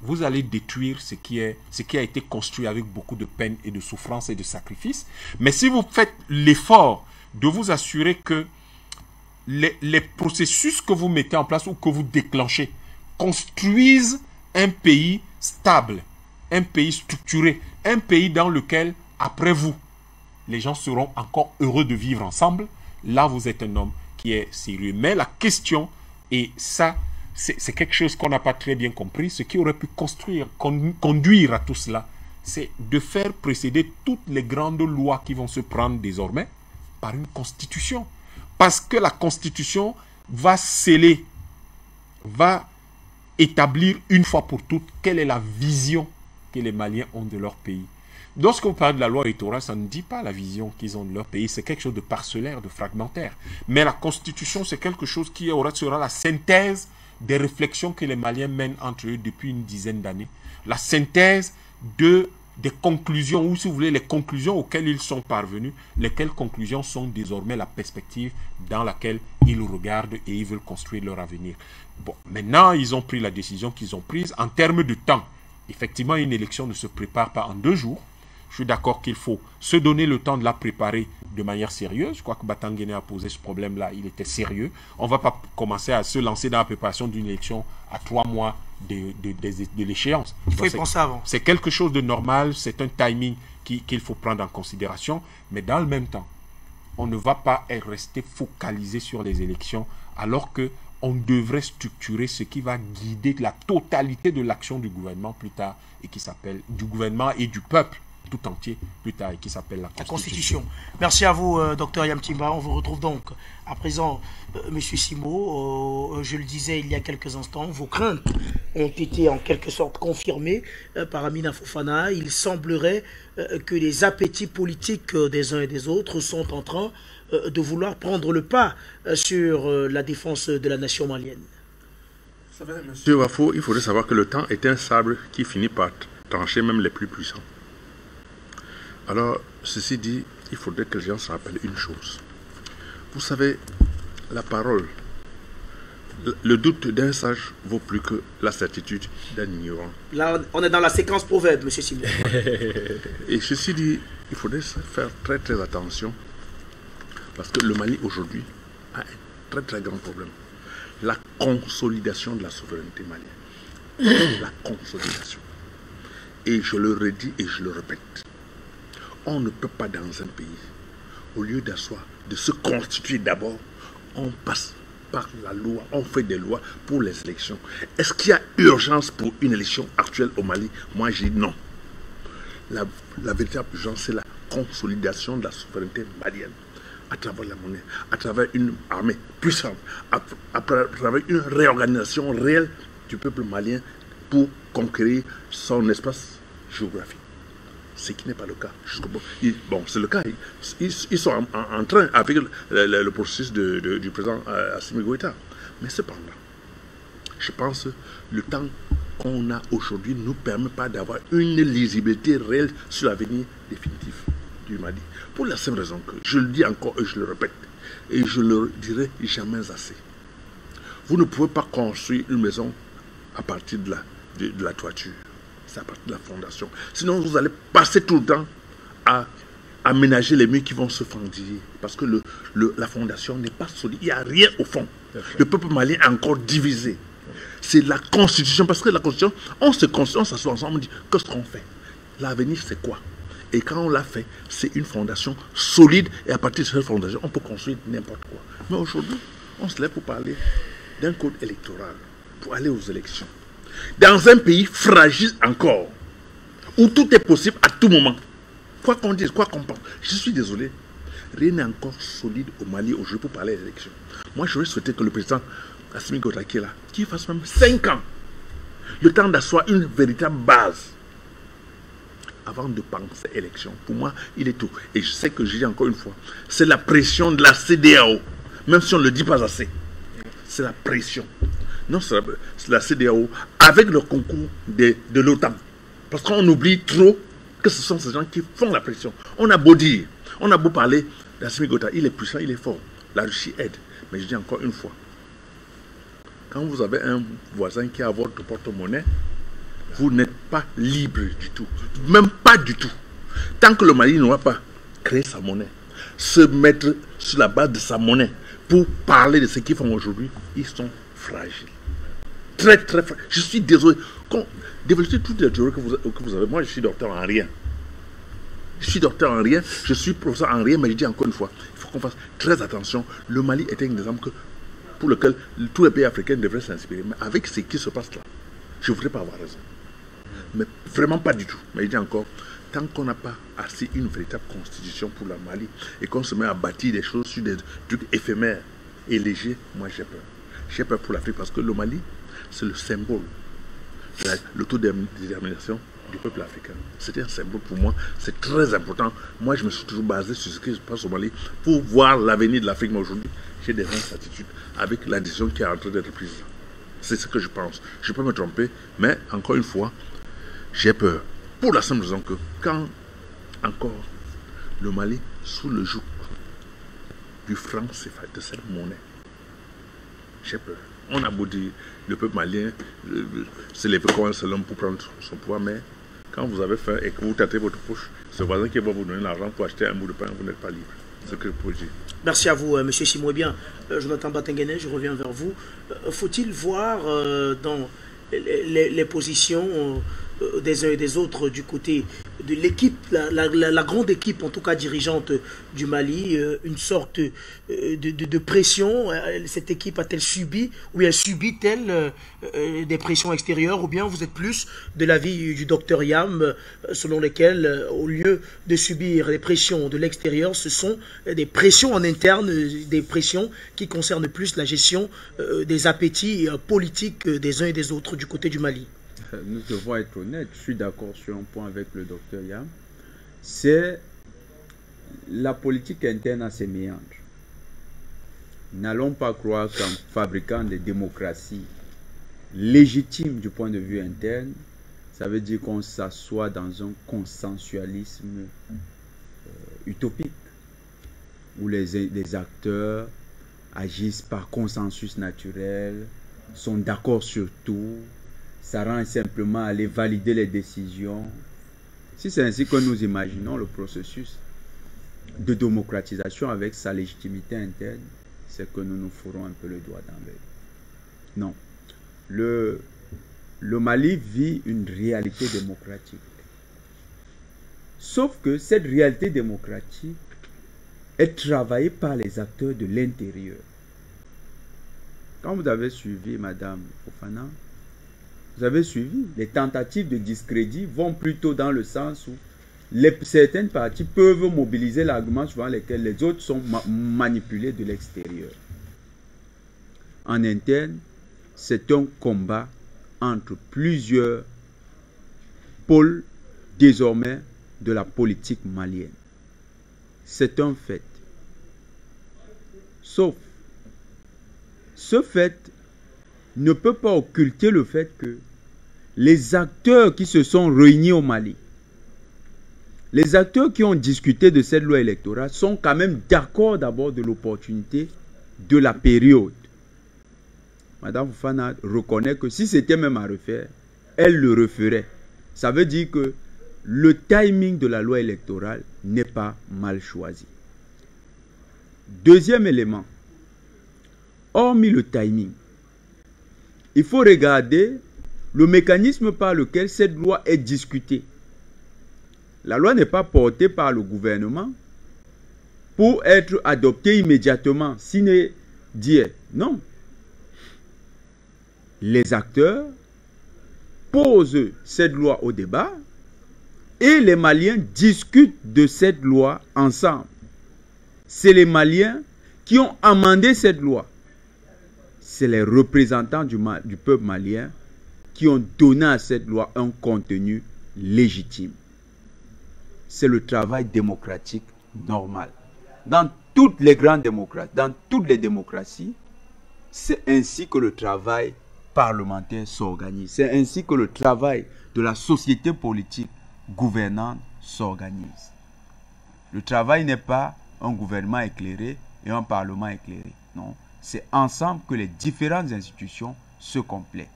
vous allez détruire ce qui a été construit avec beaucoup de peine et de souffrance et de sacrifice. Mais si vous faites l'effort de vous assurer que les processus que vous mettez en place ou que vous déclenchez construisent un pays stable, un pays structuré, un pays dans lequel, après vous, les gens seront encore heureux de vivre ensemble, là vous êtes un homme qui est sérieux. Mais la question, et ça, c'est quelque chose qu'on n'a pas très bien compris, ce qui aurait pu conduire à tout cela, c'est de faire précéder toutes les grandes lois qui vont se prendre désormais par une constitution. Parce que la constitution va sceller, va établir une fois pour toutes quelle est la vision que les Maliens ont de leur pays. Lorsque vous parlez de la loi électorale, ça ne dit pas la vision qu'ils ont de leur pays, c'est quelque chose de parcellaire, de fragmentaire. Mais la constitution, c'est quelque chose qui sera la synthèse des réflexions que les Maliens mènent entre eux depuis une dizaine d'années. La synthèse des conclusions, ou si vous voulez, les conclusions auxquelles ils sont parvenus, lesquelles conclusions sont désormais la perspective dans laquelle ils regardent et ils veulent construire leur avenir. Bon, maintenant, ils ont pris la décision qu'ils ont prise en termes de temps. Effectivement, une élection ne se prépare pas en 2 jours. Je suis d'accord qu'il faut se donner le temps de la préparer de manière sérieuse. Je crois que Batangene a posé ce problème-là, il était sérieux. On ne va pas commencer à se lancer dans la préparation d'une élection à 3 mois de l'échéance. Il faut y penser avant. C'est quelque chose de normal, c'est un timing qu'il faut prendre en considération. Mais dans le même temps, on ne va pas rester focalisé sur les élections alors que on devrait structurer ce qui va guider la totalité de l'action du gouvernement plus tard, et qui s'appelle du gouvernement et du peuple tout entier plus tard, et qui s'appelle la Constitution. Merci à vous, Dr Yam Timba. On vous retrouve donc à présent, Monsieur Simo. Je le disais il y a quelques instants, vos craintes ont été en quelque sorte confirmées par Amina Fofana. Il semblerait que les appétits politiques des uns et des autres sont en train de vouloir prendre le pas sur la défense de la nation malienne. Vous savez, Monsieur Wafo, il faudrait savoir que le temps est un sabre qui finit par trancher même les plus puissants. Alors, ceci dit, il faudrait que les gens se rappellent une chose. Vous savez, la parole, le doute d'un sage vaut plus que la certitude d'un ignorant. Là, on est dans la séquence proverbe, monsieur Simon. Et ceci dit, il faudrait faire très très attention, parce que le Mali aujourd'hui a un très très grand problème. La consolidation de la souveraineté malienne. La consolidation. Et je le redis et je le répète. On ne peut pas dans un pays, au lieu d'asseoir, de se constituer d'abord, on passe par la loi, on fait des lois pour les élections. Est-ce qu'il y a urgence pour une élection actuelle au Mali? Moi, je dis non. La véritable urgence, c'est la consolidation de la souveraineté malienne, à travers la monnaie, à travers une armée puissante, à travers une réorganisation réelle du peuple malien pour conquérir son espace géographique. Ce qui n'est pas le cas jusqu'au bout. Bon, c'est le cas. Ils sont en train, avec le processus du président Assimi Goïta. Mais cependant, je pense que le temps qu'on a aujourd'hui ne nous permet pas d'avoir une lisibilité réelle sur l'avenir définitif du Mali. Pour la simple raison que, je le dis encore et je le répète, et je le dirai jamais assez. Vous ne pouvez pas construire une maison à partir de la toiture. C'est à partir de la fondation. Sinon, vous allez passer tout le temps à aménager les murs qui vont se fendiller. Parce que la fondation n'est pas solide. Il n'y a rien au fond. Le peuple malien est encore divisé. C'est la constitution. Parce que la constitution, on s'assoit ensemble, on dit, qu'est-ce qu'on fait? L'avenir, c'est quoi? Et quand on l'a fait, c'est une fondation solide. Et à partir de cette fondation, on peut construire n'importe quoi. Mais aujourd'hui, on se lève pour parler d'un code électoral, pour aller aux élections. Dans un pays fragile encore, où tout est possible à tout moment, quoi qu'on dise, quoi qu'on pense, je suis désolé, rien n'est encore solide au Mali aujourd'hui pour parler des élections. Moi, j'aurais souhaité que le président Assimi Goïta qui est là, qu'il fasse même 5 ans, le temps d'asseoir une véritable base avant de penser élection. Pour moi, il est tout. Et je sais que je dis encore une fois, c'est la pression de la CEDEAO, même si on ne le dit pas assez. C'est la pression. Non, c'est la CEDEAO avec le concours de l'OTAN. Parce qu'on oublie trop que ce sont ces gens qui font la pression. On a beau dire, on a beau parler d'Assimi Goïta, il est puissant, il est fort. La Russie aide. Mais je dis encore une fois, quand vous avez un voisin qui a votre porte-monnaie, vous n'êtes pas libre du tout. Même pas du tout. Tant que le Mali n'aura pas créé sa monnaie, se mettre sur la base de sa monnaie pour parler de ce qu'ils font aujourd'hui, ils sont fragiles. Très très fragile. Je suis désolé. Développez toutes les théories que vous avez. Moi, je suis docteur en rien. Je suis docteur en rien. Je suis professeur en rien. Mais je dis encore une fois, il faut qu'on fasse très attention. Le Mali est un exemple pour lequel tous les pays africains devraient s'inspirer. Mais avec ce qui se passe là, je ne voudrais pas avoir raison. Mais vraiment pas du tout. Mais je dis encore, tant qu'on n'a pas assez une véritable constitution pour le Mali et qu'on se met à bâtir des choses sur des trucs éphémères et légers, moi j'ai peur. J'ai peur pour l'Afrique parce que le Mali, c'est le symbole de l'autodétermination du peuple africain. C'est un symbole pour moi, c'est très important. Moi, je me suis toujours basé sur ce qui se passe au Mali pour voir l'avenir de l'Afrique. Mais aujourd'hui, j'ai des incertitudes avec la décision qui est en train d'être prise. C'est ce que je pense. Je peux me tromper, mais encore une fois, j'ai peur. Pour la simple raison que quand encore le Mali, sous le joug du franc CFA, de cette monnaie, j'ai peur. On a beau dire, le peuple malien s'est levé comme un seul homme pour prendre son pouvoir, mais quand vous avez faim et que vous tâtez votre poche, ce voisin qui va vous donner l'argent pour acheter un bout de pain, vous n'êtes pas libre. C'est ce que je peux dire. Merci à vous, M. Simon. Eh bien, Jonathan Batengene, je reviens vers vous. Faut-il voir dans les positions des uns et des autres du côté l'équipe, la grande équipe, en tout cas dirigeante du Mali, une sorte de pression? Cette équipe a-t-elle subi, ou elle subit-elle des pressions extérieures, ou bien vous êtes plus de l'avis du docteur Yam, selon lesquelles, au lieu de subir les pressions de l'extérieur, ce sont des pressions en interne, des pressions qui concernent plus la gestion des appétits politiques des uns et des autres du côté du Mali? Nous devons être honnêtes, je suis d'accord sur un point avec le docteur Yam, c'est la politique interne à ses méandres. N'allons pas croire qu'en fabriquant des démocraties légitimes du point de vue interne, ça veut dire qu'on s'assoit dans un consensualisme utopique, où les acteurs agissent par consensus naturel, sont d'accord sur tout, ça rend simplement à aller valider les décisions. Si c'est ainsi que nous imaginons le processus de démocratisation avec sa légitimité interne, c'est que nous nous ferons un peu le doigt dans l'œil. Non. Le Mali vit une réalité démocratique. Sauf que cette réalité démocratique est travaillée par les acteurs de l'intérieur. Quand vous avez suivi Madame Fofana, vous avez suivi, les tentatives de discrédit vont plutôt dans le sens où certaines parties peuvent mobiliser l'argument suivant lequel les autres sont manipulés de l'extérieur. En interne, c'est un combat entre plusieurs pôles désormais de la politique malienne. C'est un fait. Sauf, ce fait ne peut pas occulter le fait que les acteurs qui se sont réunis au Mali, les acteurs qui ont discuté de cette loi électorale sont quand même d'accord d'abord de l'opportunité de la période. Madame Fofana reconnaît que si c'était même à refaire, elle le referait. Ça veut dire que le timing de la loi électorale n'est pas mal choisi. Deuxième élément, hormis le timing, il faut regarder le mécanisme par lequel cette loi est discutée. La loi n'est pas portée par le gouvernement pour être adoptée immédiatement, sine die. Non. Les acteurs posent cette loi au débat et les Maliens discutent de cette loi ensemble. C'est les Maliens qui ont amendé cette loi. C'est les représentants du peuple malien qui ont donné à cette loi un contenu légitime. C'est le travail démocratique normal. Dans toutes les grandes démocraties, dans toutes les démocraties, c'est ainsi que le travail parlementaire s'organise. C'est ainsi que le travail de la société politique gouvernante s'organise. Le travail n'est pas un gouvernement éclairé et un parlement éclairé. Non. C'est ensemble que les différentes institutions se complètent.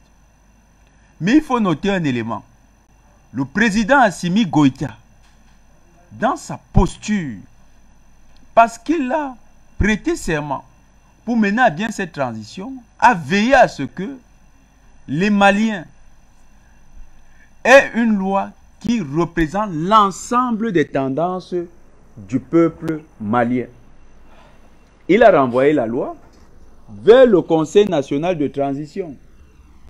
Mais il faut noter un élément. Le président Assimi Goïta, dans sa posture, parce qu'il a prêté serment pour mener à bien cette transition, a veillé à ce que les Maliens aient une loi qui représente l'ensemble des tendances du peuple malien. Il a renvoyé la loi vers le Conseil national de transition.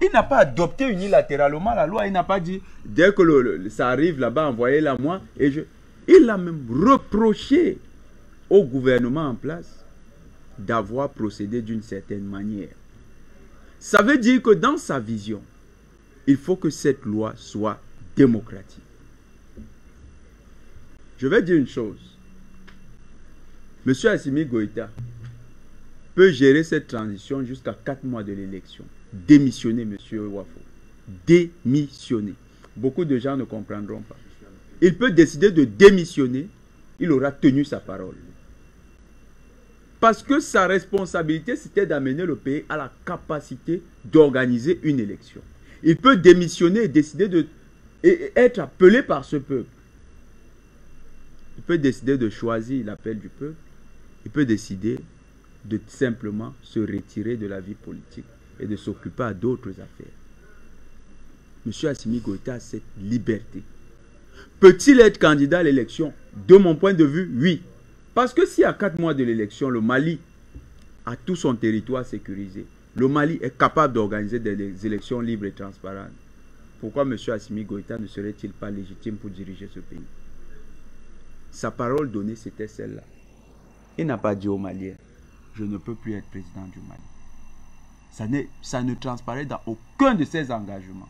Il n'a pas adopté unilatéralement la loi. Il n'a pas dit, dès que ça arrive là-bas, envoyez-la moi. Il a même reproché au gouvernement en place d'avoir procédé d'une certaine manière. Ça veut dire que dans sa vision, il faut que cette loi soit démocratique. Je vais dire une chose. M. Assimi Goïta peut gérer cette transition jusqu'à 4 mois de l'élection. Démissionner, M. Wafo. Démissionner. Beaucoup de gens ne comprendront pas. Il peut décider de démissionner, il aura tenu sa parole. Parce que sa responsabilité, c'était d'amener le pays à la capacité d'organiser une élection. Il peut démissionner et décider et être appelé par ce peuple. Il peut décider de choisir l'appel du peuple. Il peut décider de simplement se retirer de la vie politique et de s'occuper à d'autres affaires. M. Assimi Goïta a cette liberté. Peut-il être candidat à l'élection? De mon point de vue, oui. Parce que si à 4 mois de l'élection, le Mali a tout son territoire sécurisé, le Mali est capable d'organiser des élections libres et transparentes, pourquoi M. Assimi Goïta ne serait-il pas légitime pour diriger ce pays? Sa parole donnée, c'était celle-là. Il n'a pas dit aux Maliens, je ne peux plus être président du Mali. Ça ne transparaît dans aucun de ses engagements.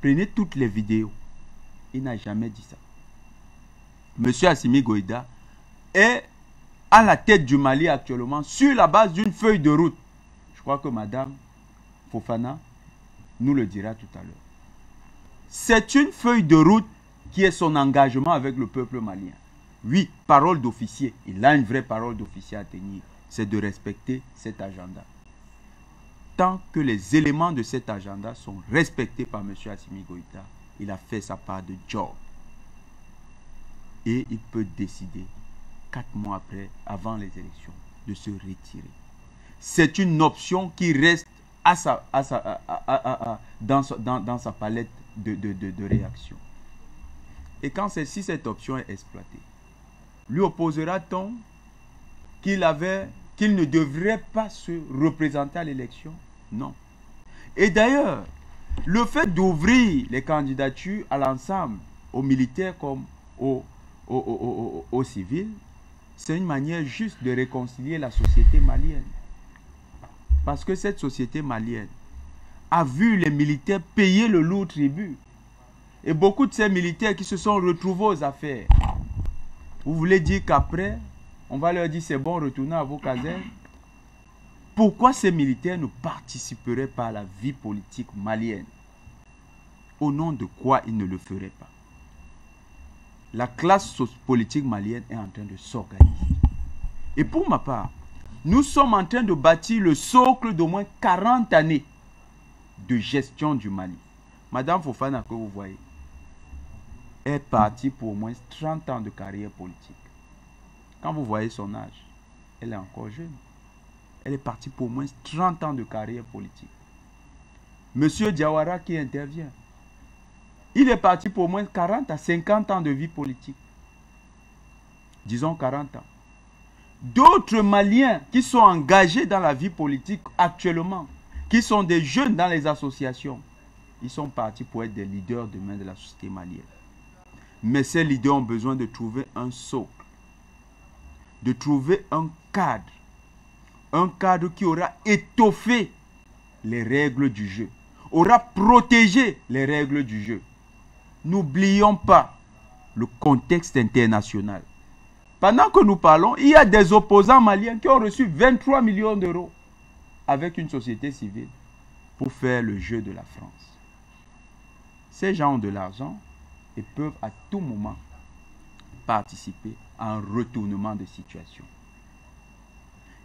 Prenez toutes les vidéos. Il n'a jamais dit ça. M. Assimi Goïta est à la tête du Mali actuellement sur la base d'une feuille de route. Je crois que Mme Fofana nous le dira tout à l'heure. C'est une feuille de route qui est son engagement avec le peuple malien. Oui, parole d'officier. Il a une vraie parole d'officier à tenir. C'est de respecter cet agenda. Tant que les éléments de cet agenda sont respectés par M. Assimi Goïta, il a fait sa part de job. Et il peut décider, 4 mois après, avant les élections, de se retirer. C'est une option qui reste dans sa palette de réaction. Et si cette option est exploitée, lui opposera-t-on qu'il ne devrait pas se représenter à l'élection? Non. Et d'ailleurs, le fait d'ouvrir les candidatures à l'ensemble, aux militaires comme aux civils, c'est une manière juste de réconcilier la société malienne. Parce que cette société malienne a vu les militaires payer le lourd tribut. Et beaucoup de ces militaires qui se sont retrouvés aux affaires. Vous voulez dire qu'après, on va leur dire c'est bon, retournez à vos casernes? Pourquoi ces militaires ne participeraient pas à la vie politique malienne? Au nom de quoi ils ne le feraient pas? La classe politique malienne est en train de s'organiser. Et pour ma part, nous sommes en train de bâtir le socle d'au moins 40 années de gestion du Mali. Madame Fofana, que vous voyez, est partie pour au moins 30 ans de carrière politique. Quand vous voyez son âge, elle est encore jeune. Elle est partie pour au moins 30 ans de carrière politique. Monsieur Diawara qui intervient, il est parti pour au moins 40 à 50 ans de vie politique. Disons 40 ans. D'autres Maliens qui sont engagés dans la vie politique actuellement, qui sont des jeunes dans les associations, ils sont partis pour être des leaders demain de la société malienne. Mais ces leaders ont besoin de trouver un socle, de trouver un cadre qui aura étoffé les règles du jeu, aura protégé les règles du jeu. N'oublions pas le contexte international. Pendant que nous parlons, il y a des opposants maliens qui ont reçu 23 millions d'euros avec une société civile pour faire le jeu de la France. Ces gens ont de l'argent et peuvent à tout moment participer à un retournement de situation.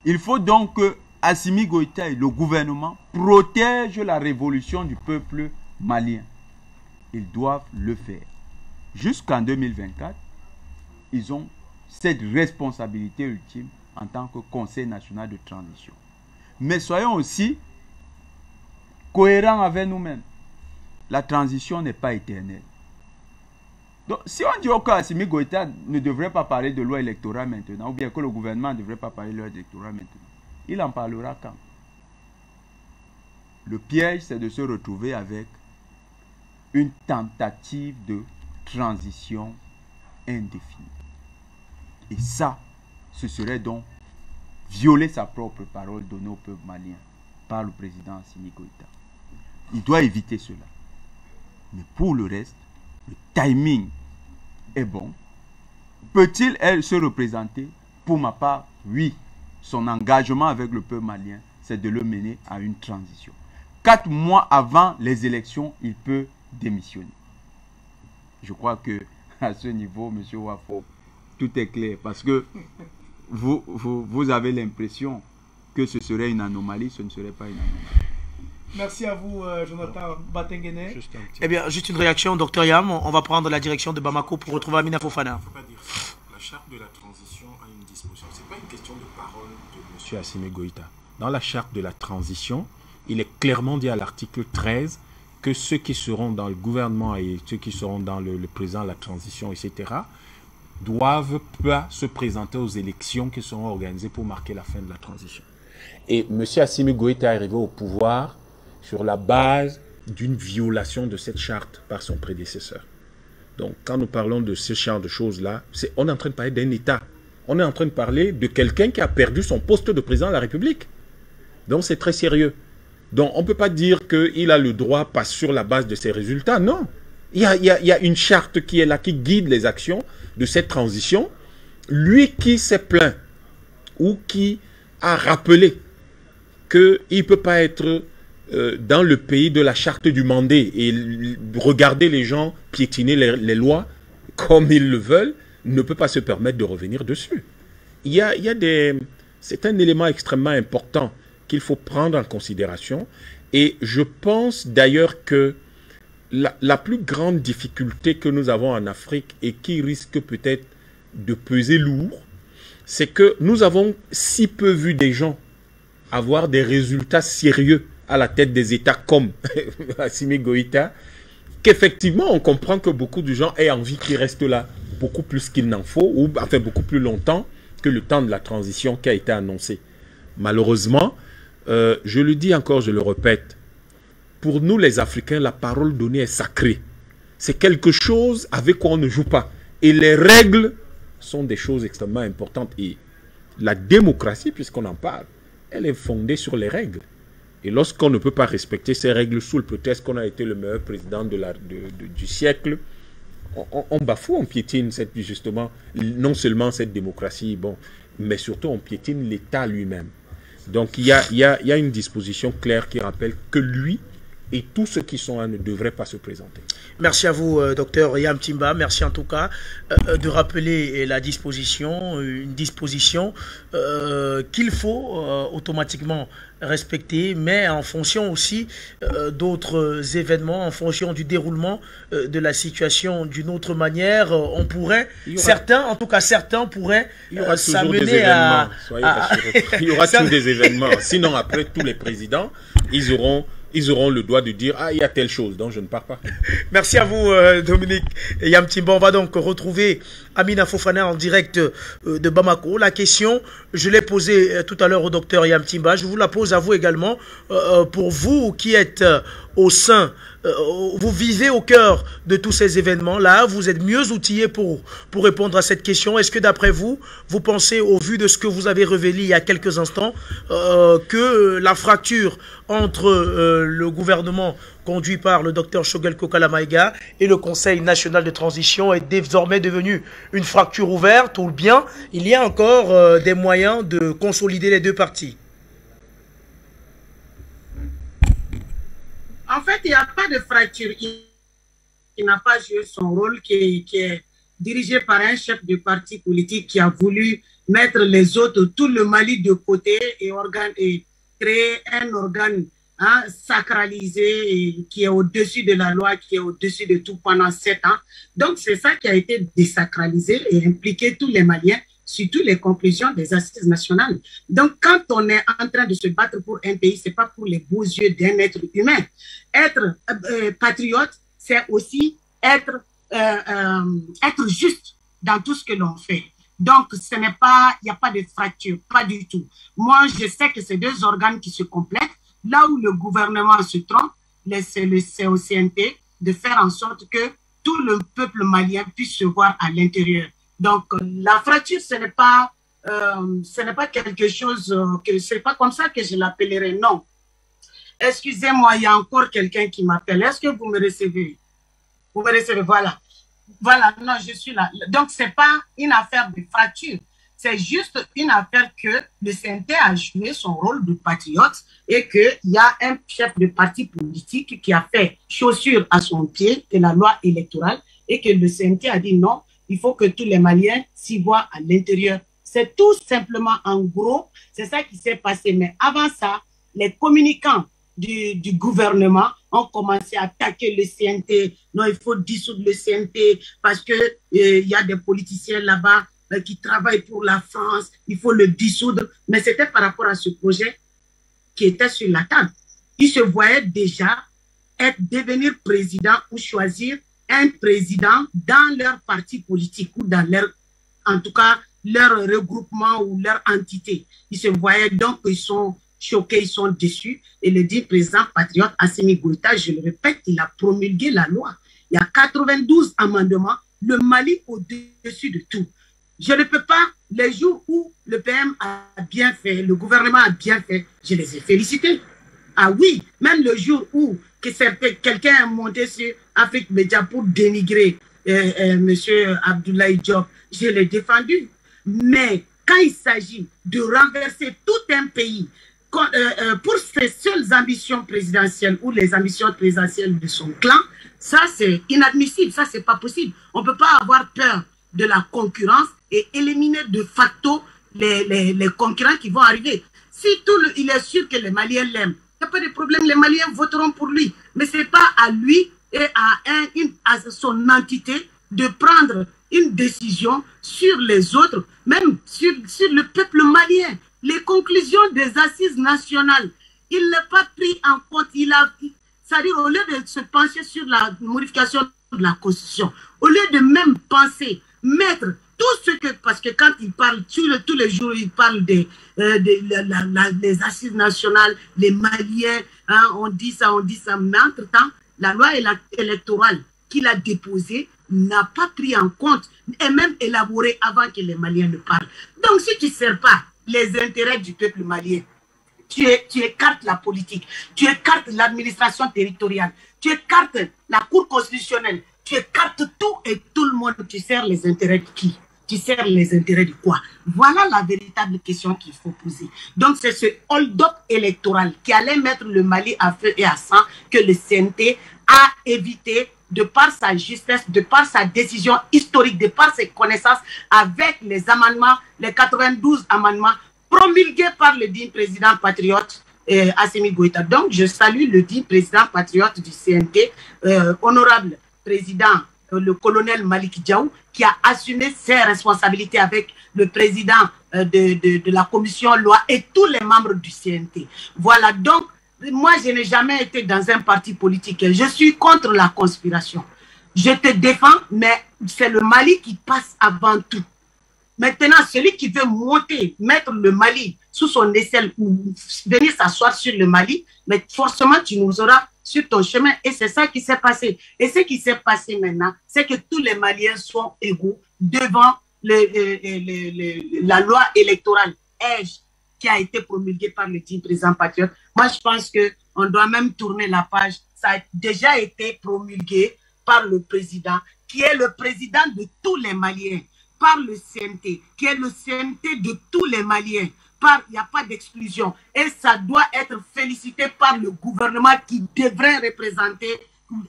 Il faut donc que Assimi Goïta et le gouvernement protègent la révolution du peuple malien. Ils doivent le faire. Jusqu'en 2024, ils ont cette responsabilité ultime en tant que Conseil national de transition. Mais soyons aussi cohérents avec nous-mêmes. La transition n'est pas éternelle. Donc, si on dit que Assimi Goïta ne devrait pas parler de loi électorale maintenant, ou bien que le gouvernement ne devrait pas parler de loi électorale maintenant, il en parlera quand? Le piège, c'est de se retrouver avec une tentative de transition indéfinie. Et ça, ce serait donc violer sa propre parole donnée au peuple malien par le président Assimi Goïta. Il doit éviter cela. Mais pour le reste, le timing est bon. Peut-il se représenter? Pour ma part, oui. Son engagement avec le peuple malien, c'est de le mener à une transition. 4 mois avant les élections, il peut démissionner. Je crois que à ce niveau, M. Wafo, tout est clair. Parce que vous avez l'impression que ce serait une anomalie, ce ne serait pas une anomalie. Merci à vous, Jonathan Batengene. Eh bien, juste une réaction, Dr Yam. On va prendre la direction de Bamako pour retrouver Amina Fofana. Il ne faut pas dire ça. La charte de la transition a une disposition. Ce n'est pas une question de parole de M. Assimi Goïta. Dans la charte de la transition, il est clairement dit à l'article 13 que ceux qui seront dans le gouvernement et ceux qui seront dans le président, la transition, etc., doivent pas se présenter aux élections qui seront organisées pour marquer la fin de la transition. Et M. Assimi Goïta est arrivé au pouvoir sur la base d'une violation de cette charte par son prédécesseur. Donc, quand nous parlons de ce genre de choses-là, on est en train de parler d'un État. On est en train de parler de quelqu'un qui a perdu son poste de président de la République. Donc, c'est très sérieux. Donc, on ne peut pas dire qu'il a le droit, pas sur la base de ses résultats. Non. Il y a une charte qui est là, qui guide les actions de cette transition. Lui qui s'est plaint ou qui a rappelé qu'il ne peut pas être dans le pays de la charte du Mandé et regarder les gens piétiner les lois comme ils le veulent, ne peut pas se permettre de revenir dessus. C'est un élément extrêmement important qu'il faut prendre en considération. Et je pense d'ailleurs que la plus grande difficulté que nous avons en Afrique et qui risque peut-être de peser lourd, c'est que nous avons si peu vu des gens avoir des résultats sérieux à la tête des États comme Assimi Goïta, qu'effectivement on comprend que beaucoup de gens aient envie qu'il reste là beaucoup plus qu'il n'en faut, ou enfin beaucoup plus longtemps que le temps de la transition qui a été annoncé. Malheureusement, je le dis encore, je le répète, pour nous les Africains, la parole donnée est sacrée. C'est quelque chose avec quoi on ne joue pas. Et les règles sont des choses extrêmement importantes. Et la démocratie, puisqu'on en parle, elle est fondée sur les règles. Et lorsqu'on ne peut pas respecter ces règles sous le prétexte qu'on a été le meilleur président du siècle, on bafoue, on piétine justement non seulement cette démocratie, bon, mais surtout on piétine l'État lui-même. Donc il y a une disposition claire qui rappelle que lui et tous ceux qui sont là ne devraient pas se présenter. Merci à vous, docteur Yam Timba. Merci en tout cas de rappeler la disposition, une disposition qu'il faut automatiquement respecter, mais en fonction aussi d'autres événements, en fonction du déroulement de la situation d'une autre manière. On pourrait, certains pourraient s'amener à... Soyez rassurés. Il y aura toujours des événements. Sinon, après, tous les présidents, ils auront le droit de dire « Ah, il y a telle chose, donc je ne pars pas. » Merci à vous, Dominique Yam Timba. On va donc retrouver Amina Fofana en direct de Bamako. La question, je l'ai posée tout à l'heure au docteur Yam Timba. Je vous la pose à vous également. Pour vous qui êtes au sein, vous vivez au cœur de tous ces événements-là, vous êtes mieux outillés pour répondre à cette question. Est-ce que d'après vous, vous pensez, au vu de ce que vous avez révélé il y a quelques instants, que la fracture entre le gouvernement conduit par le docteur Shogel Kokala Maïga et le Conseil national de transition est désormais devenue une fracture ouverte, ou bien il y a encore des moyens de consolider les deux parties? En fait, il n'y a pas de fracture. Il n'a pas joué son rôle qui est dirigé par un chef de parti politique qui a voulu mettre les autres, tout le Mali de côté et créer un organe sacralisé et qui est au-dessus de la loi, qui est au-dessus de tout pendant 7 ans. Donc, c'est ça qui a été désacralisé et impliqué tous les Maliens, surtout les conclusions des assises nationales. Donc, quand on est en train de se battre pour un pays, ce n'est pas pour les beaux yeux d'un être humain. Être patriote, c'est aussi être juste dans tout ce que l'on fait. Donc, il n'y a pas de fracture, pas du tout. Moi, je sais que c'est deux organes qui se complètent. Là où le gouvernement se trompe, c'est le COCNT de faire en sorte que tout le peuple malien puisse se voir à l'intérieur. Donc, la fracture, ce n'est pas quelque chose c'est pas comme ça que je l'appellerai, non. Excusez-moi, il y a encore quelqu'un qui m'appelle. Est-ce que vous me recevez? Vous me recevez, voilà. Voilà, non, je suis là. Donc, ce n'est pas une affaire de fracture. C'est juste une affaire que le CNT a joué son rôle de patriote et qu'il y a un chef de parti politique qui a fait chaussure à son pied de la loi électorale et que le CNT a dit non, il faut que tous les Maliens s'y voient à l'intérieur. C'est tout simplement, en gros, c'est ça qui s'est passé. Mais avant ça, les communicants du gouvernement ont commencé à attaquer le CNT. Non, il faut dissoudre le CNT parce qu'il y a des politiciens là-bas qui travaillent pour la France, il faut le dissoudre. Mais c'était par rapport à ce projet qui était sur la table. Ils se voyaient déjà devenir président ou choisir un président dans leur parti politique ou dans leur, en tout cas, leur regroupement ou leur entité. Ils se voyaient donc, ils sont choqués, ils sont déçus. Et le dit président patriote Assimi Goïta, je le répète, il a promulgué la loi. Il y a 92 amendements, le Mali au-dessus de tout. Je ne peux pas, les jours où le PM a bien fait, le gouvernement a bien fait, je les ai félicités. Ah oui, même le jour où quelqu'un a monté sur Afrique Média pour dénigrer M. Abdoulaye Diop, je l'ai défendu. Mais quand il s'agit de renverser tout un pays pour ses seules ambitions présidentielles ou les ambitions présidentielles de son clan, ça c'est inadmissible, ça c'est pas possible. On ne peut pas avoir peur de la concurrence et éliminer de facto les concurrents qui vont arriver. Si il est sûr que les Maliens l'aiment, il n'y a pas de problème, les Maliens voteront pour lui. Mais ce n'est pas à lui et à son entité de prendre une décision sur les autres, même sur le peuple malien. Les conclusions des assises nationales, il n'a pas pris en compte, c'est-à-dire au lieu de se pencher sur la modification de la Constitution, au lieu de même penser, mettre tout ce que, parce que quand il parle, tous les jours, il parle des les assises nationales, les Maliens, hein, on dit ça, mais entre-temps, la loi électorale qu'il a déposée n'a pas pris en compte et même élaboré avant que les Maliens ne parlent. Donc, si tu ne sers pas les intérêts du peuple malien, tu écartes la politique, tu écartes l'administration territoriale, tu écartes la Cour constitutionnelle, tu écartes tout et tout le monde, tu sers les intérêts de qui? Tu sers les intérêts de quoi? Voilà la véritable question qu'il faut poser. Donc, c'est ce hold-up électoral qui allait mettre le Mali à feu et à sang que le CNT a évité de par sa justesse, de par sa décision historique, de par ses connaissances avec les amendements, les 92 amendements promulgués par le digne président patriote Assimi Goïta. Donc, je salue le digne président patriote du CNT, honorable président le colonel Malik Diaw, qui a assumé ses responsabilités avec le président de la commission loi et tous les membres du CNT. Voilà, donc, moi, je n'ai jamais été dans un parti politique. Je suis contre la conspiration. Je te défends, mais c'est le Mali qui passe avant tout. Maintenant, celui qui veut monter, mettre le Mali sous son aisselle ou venir s'asseoir sur le Mali, mais forcément, tu nous auras sur ton chemin. Et c'est ça qui s'est passé. Et ce qui s'est passé maintenant, c'est que tous les Maliens sont égaux devant la loi électorale qui a été promulguée par le digne président patriote. Moi, je pense qu'on doit même tourner la page. Ça a déjà été promulgué par le président, qui est le président de tous les Maliens, par le CNT, qui est le CNT de tous les Maliens. Il n'y a pas d'exclusion. Et ça doit être félicité par le gouvernement qui devrait représenter,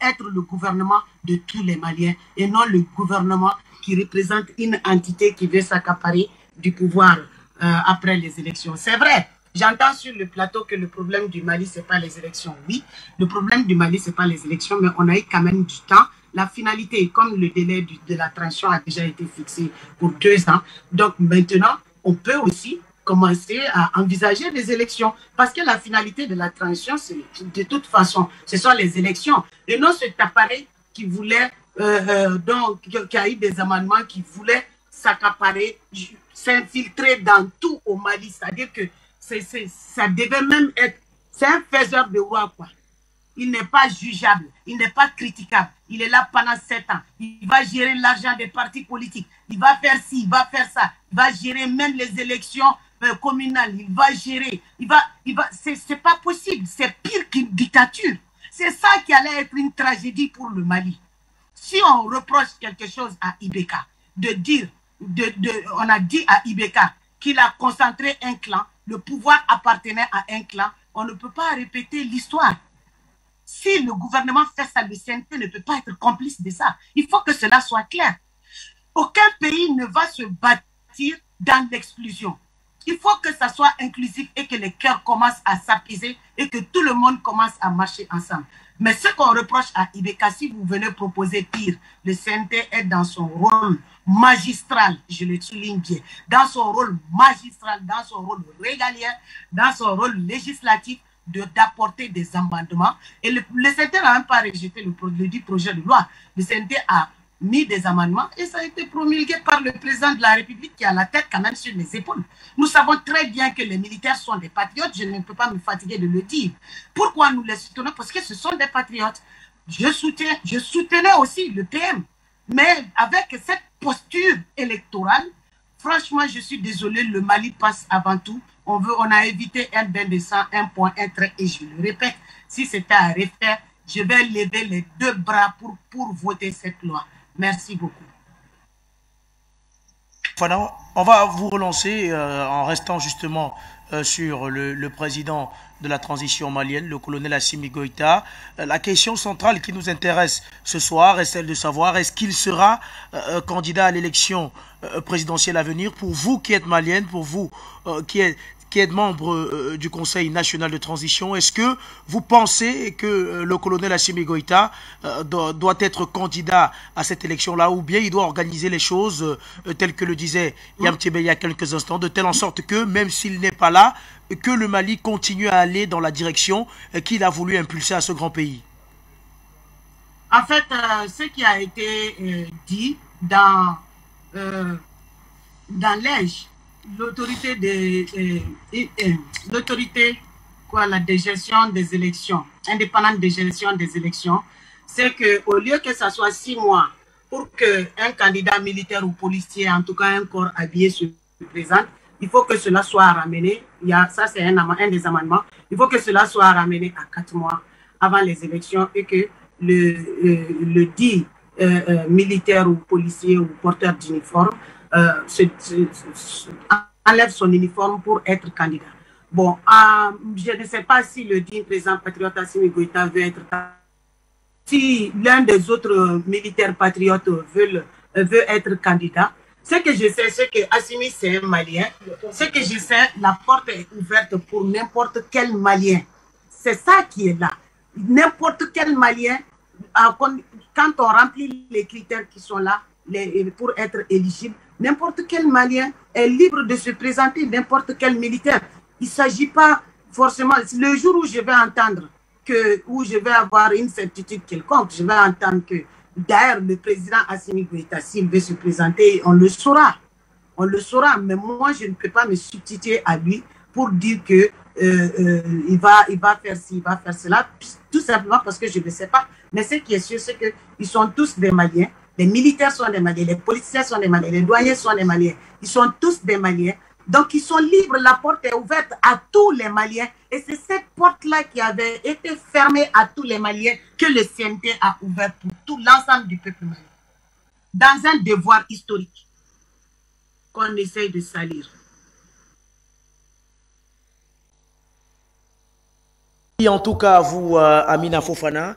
être le gouvernement de tous les Maliens et non le gouvernement qui représente une entité qui veut s'accaparer du pouvoir après les élections. C'est vrai, j'entends sur le plateau que le problème du Mali, ce n'est pas les élections. Oui, le problème du Mali, ce n'est pas les élections, mais on a eu quand même du temps. La finalité, comme le délai de la transition a déjà été fixé pour 2 ans, donc maintenant, on peut aussi commencer à envisager des élections. Parce que la finalité de la transition, c'est de toute façon, ce sont les élections. Et non cet appareil qui voulait, qui a eu des amendements qui voulaient s'accaparer, s'infiltrer dans tout au Mali. C'est-à-dire que ça devait même être, c'est un faiseur de roi, quoi. Il n'est pas jugeable, il n'est pas critiquable. Il est là pendant 7 ans. Il va gérer l'argent des partis politiques. Il va faire ci, il va faire ça. Il va gérer même les élections communales. Il va gérer. C'est pas possible. C'est pire qu'une dictature. C'est ça qui allait être une tragédie pour le Mali. Si on reproche quelque chose à Ibeka, on a dit à Ibeka qu'il a concentré un clan, le pouvoir appartenait à un clan, on ne peut pas répéter l'histoire. Si le gouvernement fait ça, le CNT ne peut pas être complice de ça. Il faut que cela soit clair. Aucun pays ne va se bâtir dans l'exclusion. Il faut que ça soit inclusif et que les cœurs commencent à s'apaiser et que tout le monde commence à marcher ensemble. Mais ce qu'on reproche à Ibeka, si vous venez proposer pire, le CNT est dans son rôle magistral, je le souligne bien, dans son rôle magistral, dans son rôle régalien, dans son rôle législatif, d'apporter des amendements. Et le CNT n'a même pas rejeté le dit projet de loi. Le CNT a mis des amendements et ça a été promulgué par le président de la République qui a la tête quand même sur les épaules. Nous savons très bien que les militaires sont des patriotes, je ne peux pas me fatiguer de le dire. Pourquoi nous les soutenons? Parce que ce sont des patriotes. Je soutenais aussi le PM, mais avec cette posture électorale, franchement, je suis désolé, le Mali passe avant tout. On a évité un bain de sang, un point, un trait, et je le répète, si c'était à refaire, je vais lever les deux bras pour voter cette loi. Merci beaucoup. Voilà, on va vous relancer en restant justement sur le président de la transition malienne, le colonel Assimi Goïta. La question centrale qui nous intéresse ce soir est celle de savoir est-ce qu'il sera candidat à l'élection présidentielle à venir. Pour vous qui êtes malienne, pour vous qui êtes membre du Conseil national de transition, est-ce que vous pensez que le colonel Assimi Goïta doit être candidat à cette élection-là, ou bien il doit organiser les choses telles que le disait Yam Thiébé il y a quelques instants, de telle en sorte que, même s'il n'est pas là, que le Mali continue à aller dans la direction qu'il a voulu impulser à ce grand pays? En fait, ce qui a été dit dans l'ENGE, l'autorité de gestion des élections, indépendante de gestion des élections, c'est qu'au lieu que ça soit 6 mois pour qu'un candidat militaire ou policier, en tout cas un corps habillé, se présente, il faut que cela soit ramené. Ça, c'est un des amendements. Il faut que cela soit ramené à 4 mois avant les élections et que le dit militaire ou policier ou porteur d'uniforme enlève son uniforme pour être candidat. Bon, je ne sais pas si le dit président patriote Assimi Goïta veut être candidat. Si l'un des autres militaires patriotes veut être candidat, ce que je sais, c'est que Assimi, c'est un Malien. Ce que je sais, la porte est ouverte pour n'importe quel Malien. C'est ça qui est là. N'importe quel Malien, quand on remplit les critères qui sont là pour être éligible, n'importe quel Malien est libre de se présenter, n'importe quel militaire. Il ne s'agit pas forcément... Le jour où je vais entendre où je vais avoir une certitude quelconque, je vais entendre que d'ailleurs le président Assimi Goïta, s'il veut se présenter, on le saura. On le saura, mais moi je ne peux pas me substituer à lui pour dire que il va faire ci, il va faire cela, tout simplement parce que je ne sais pas. Mais ce qui est sûr, c'est qu'ils sont tous des Maliens. Les militaires sont des Maliens, les policiers sont des Maliens, les douaniers sont des Maliens. Ils sont tous des Maliens. Donc, ils sont libres. La porte est ouverte à tous les Maliens. Et c'est cette porte-là qui avait été fermée à tous les Maliens que le CNT a ouvert pour tout l'ensemble du peuple malien. Dans un devoir historique qu'on essaye de salir. Et en tout cas, vous, Amina Fofana,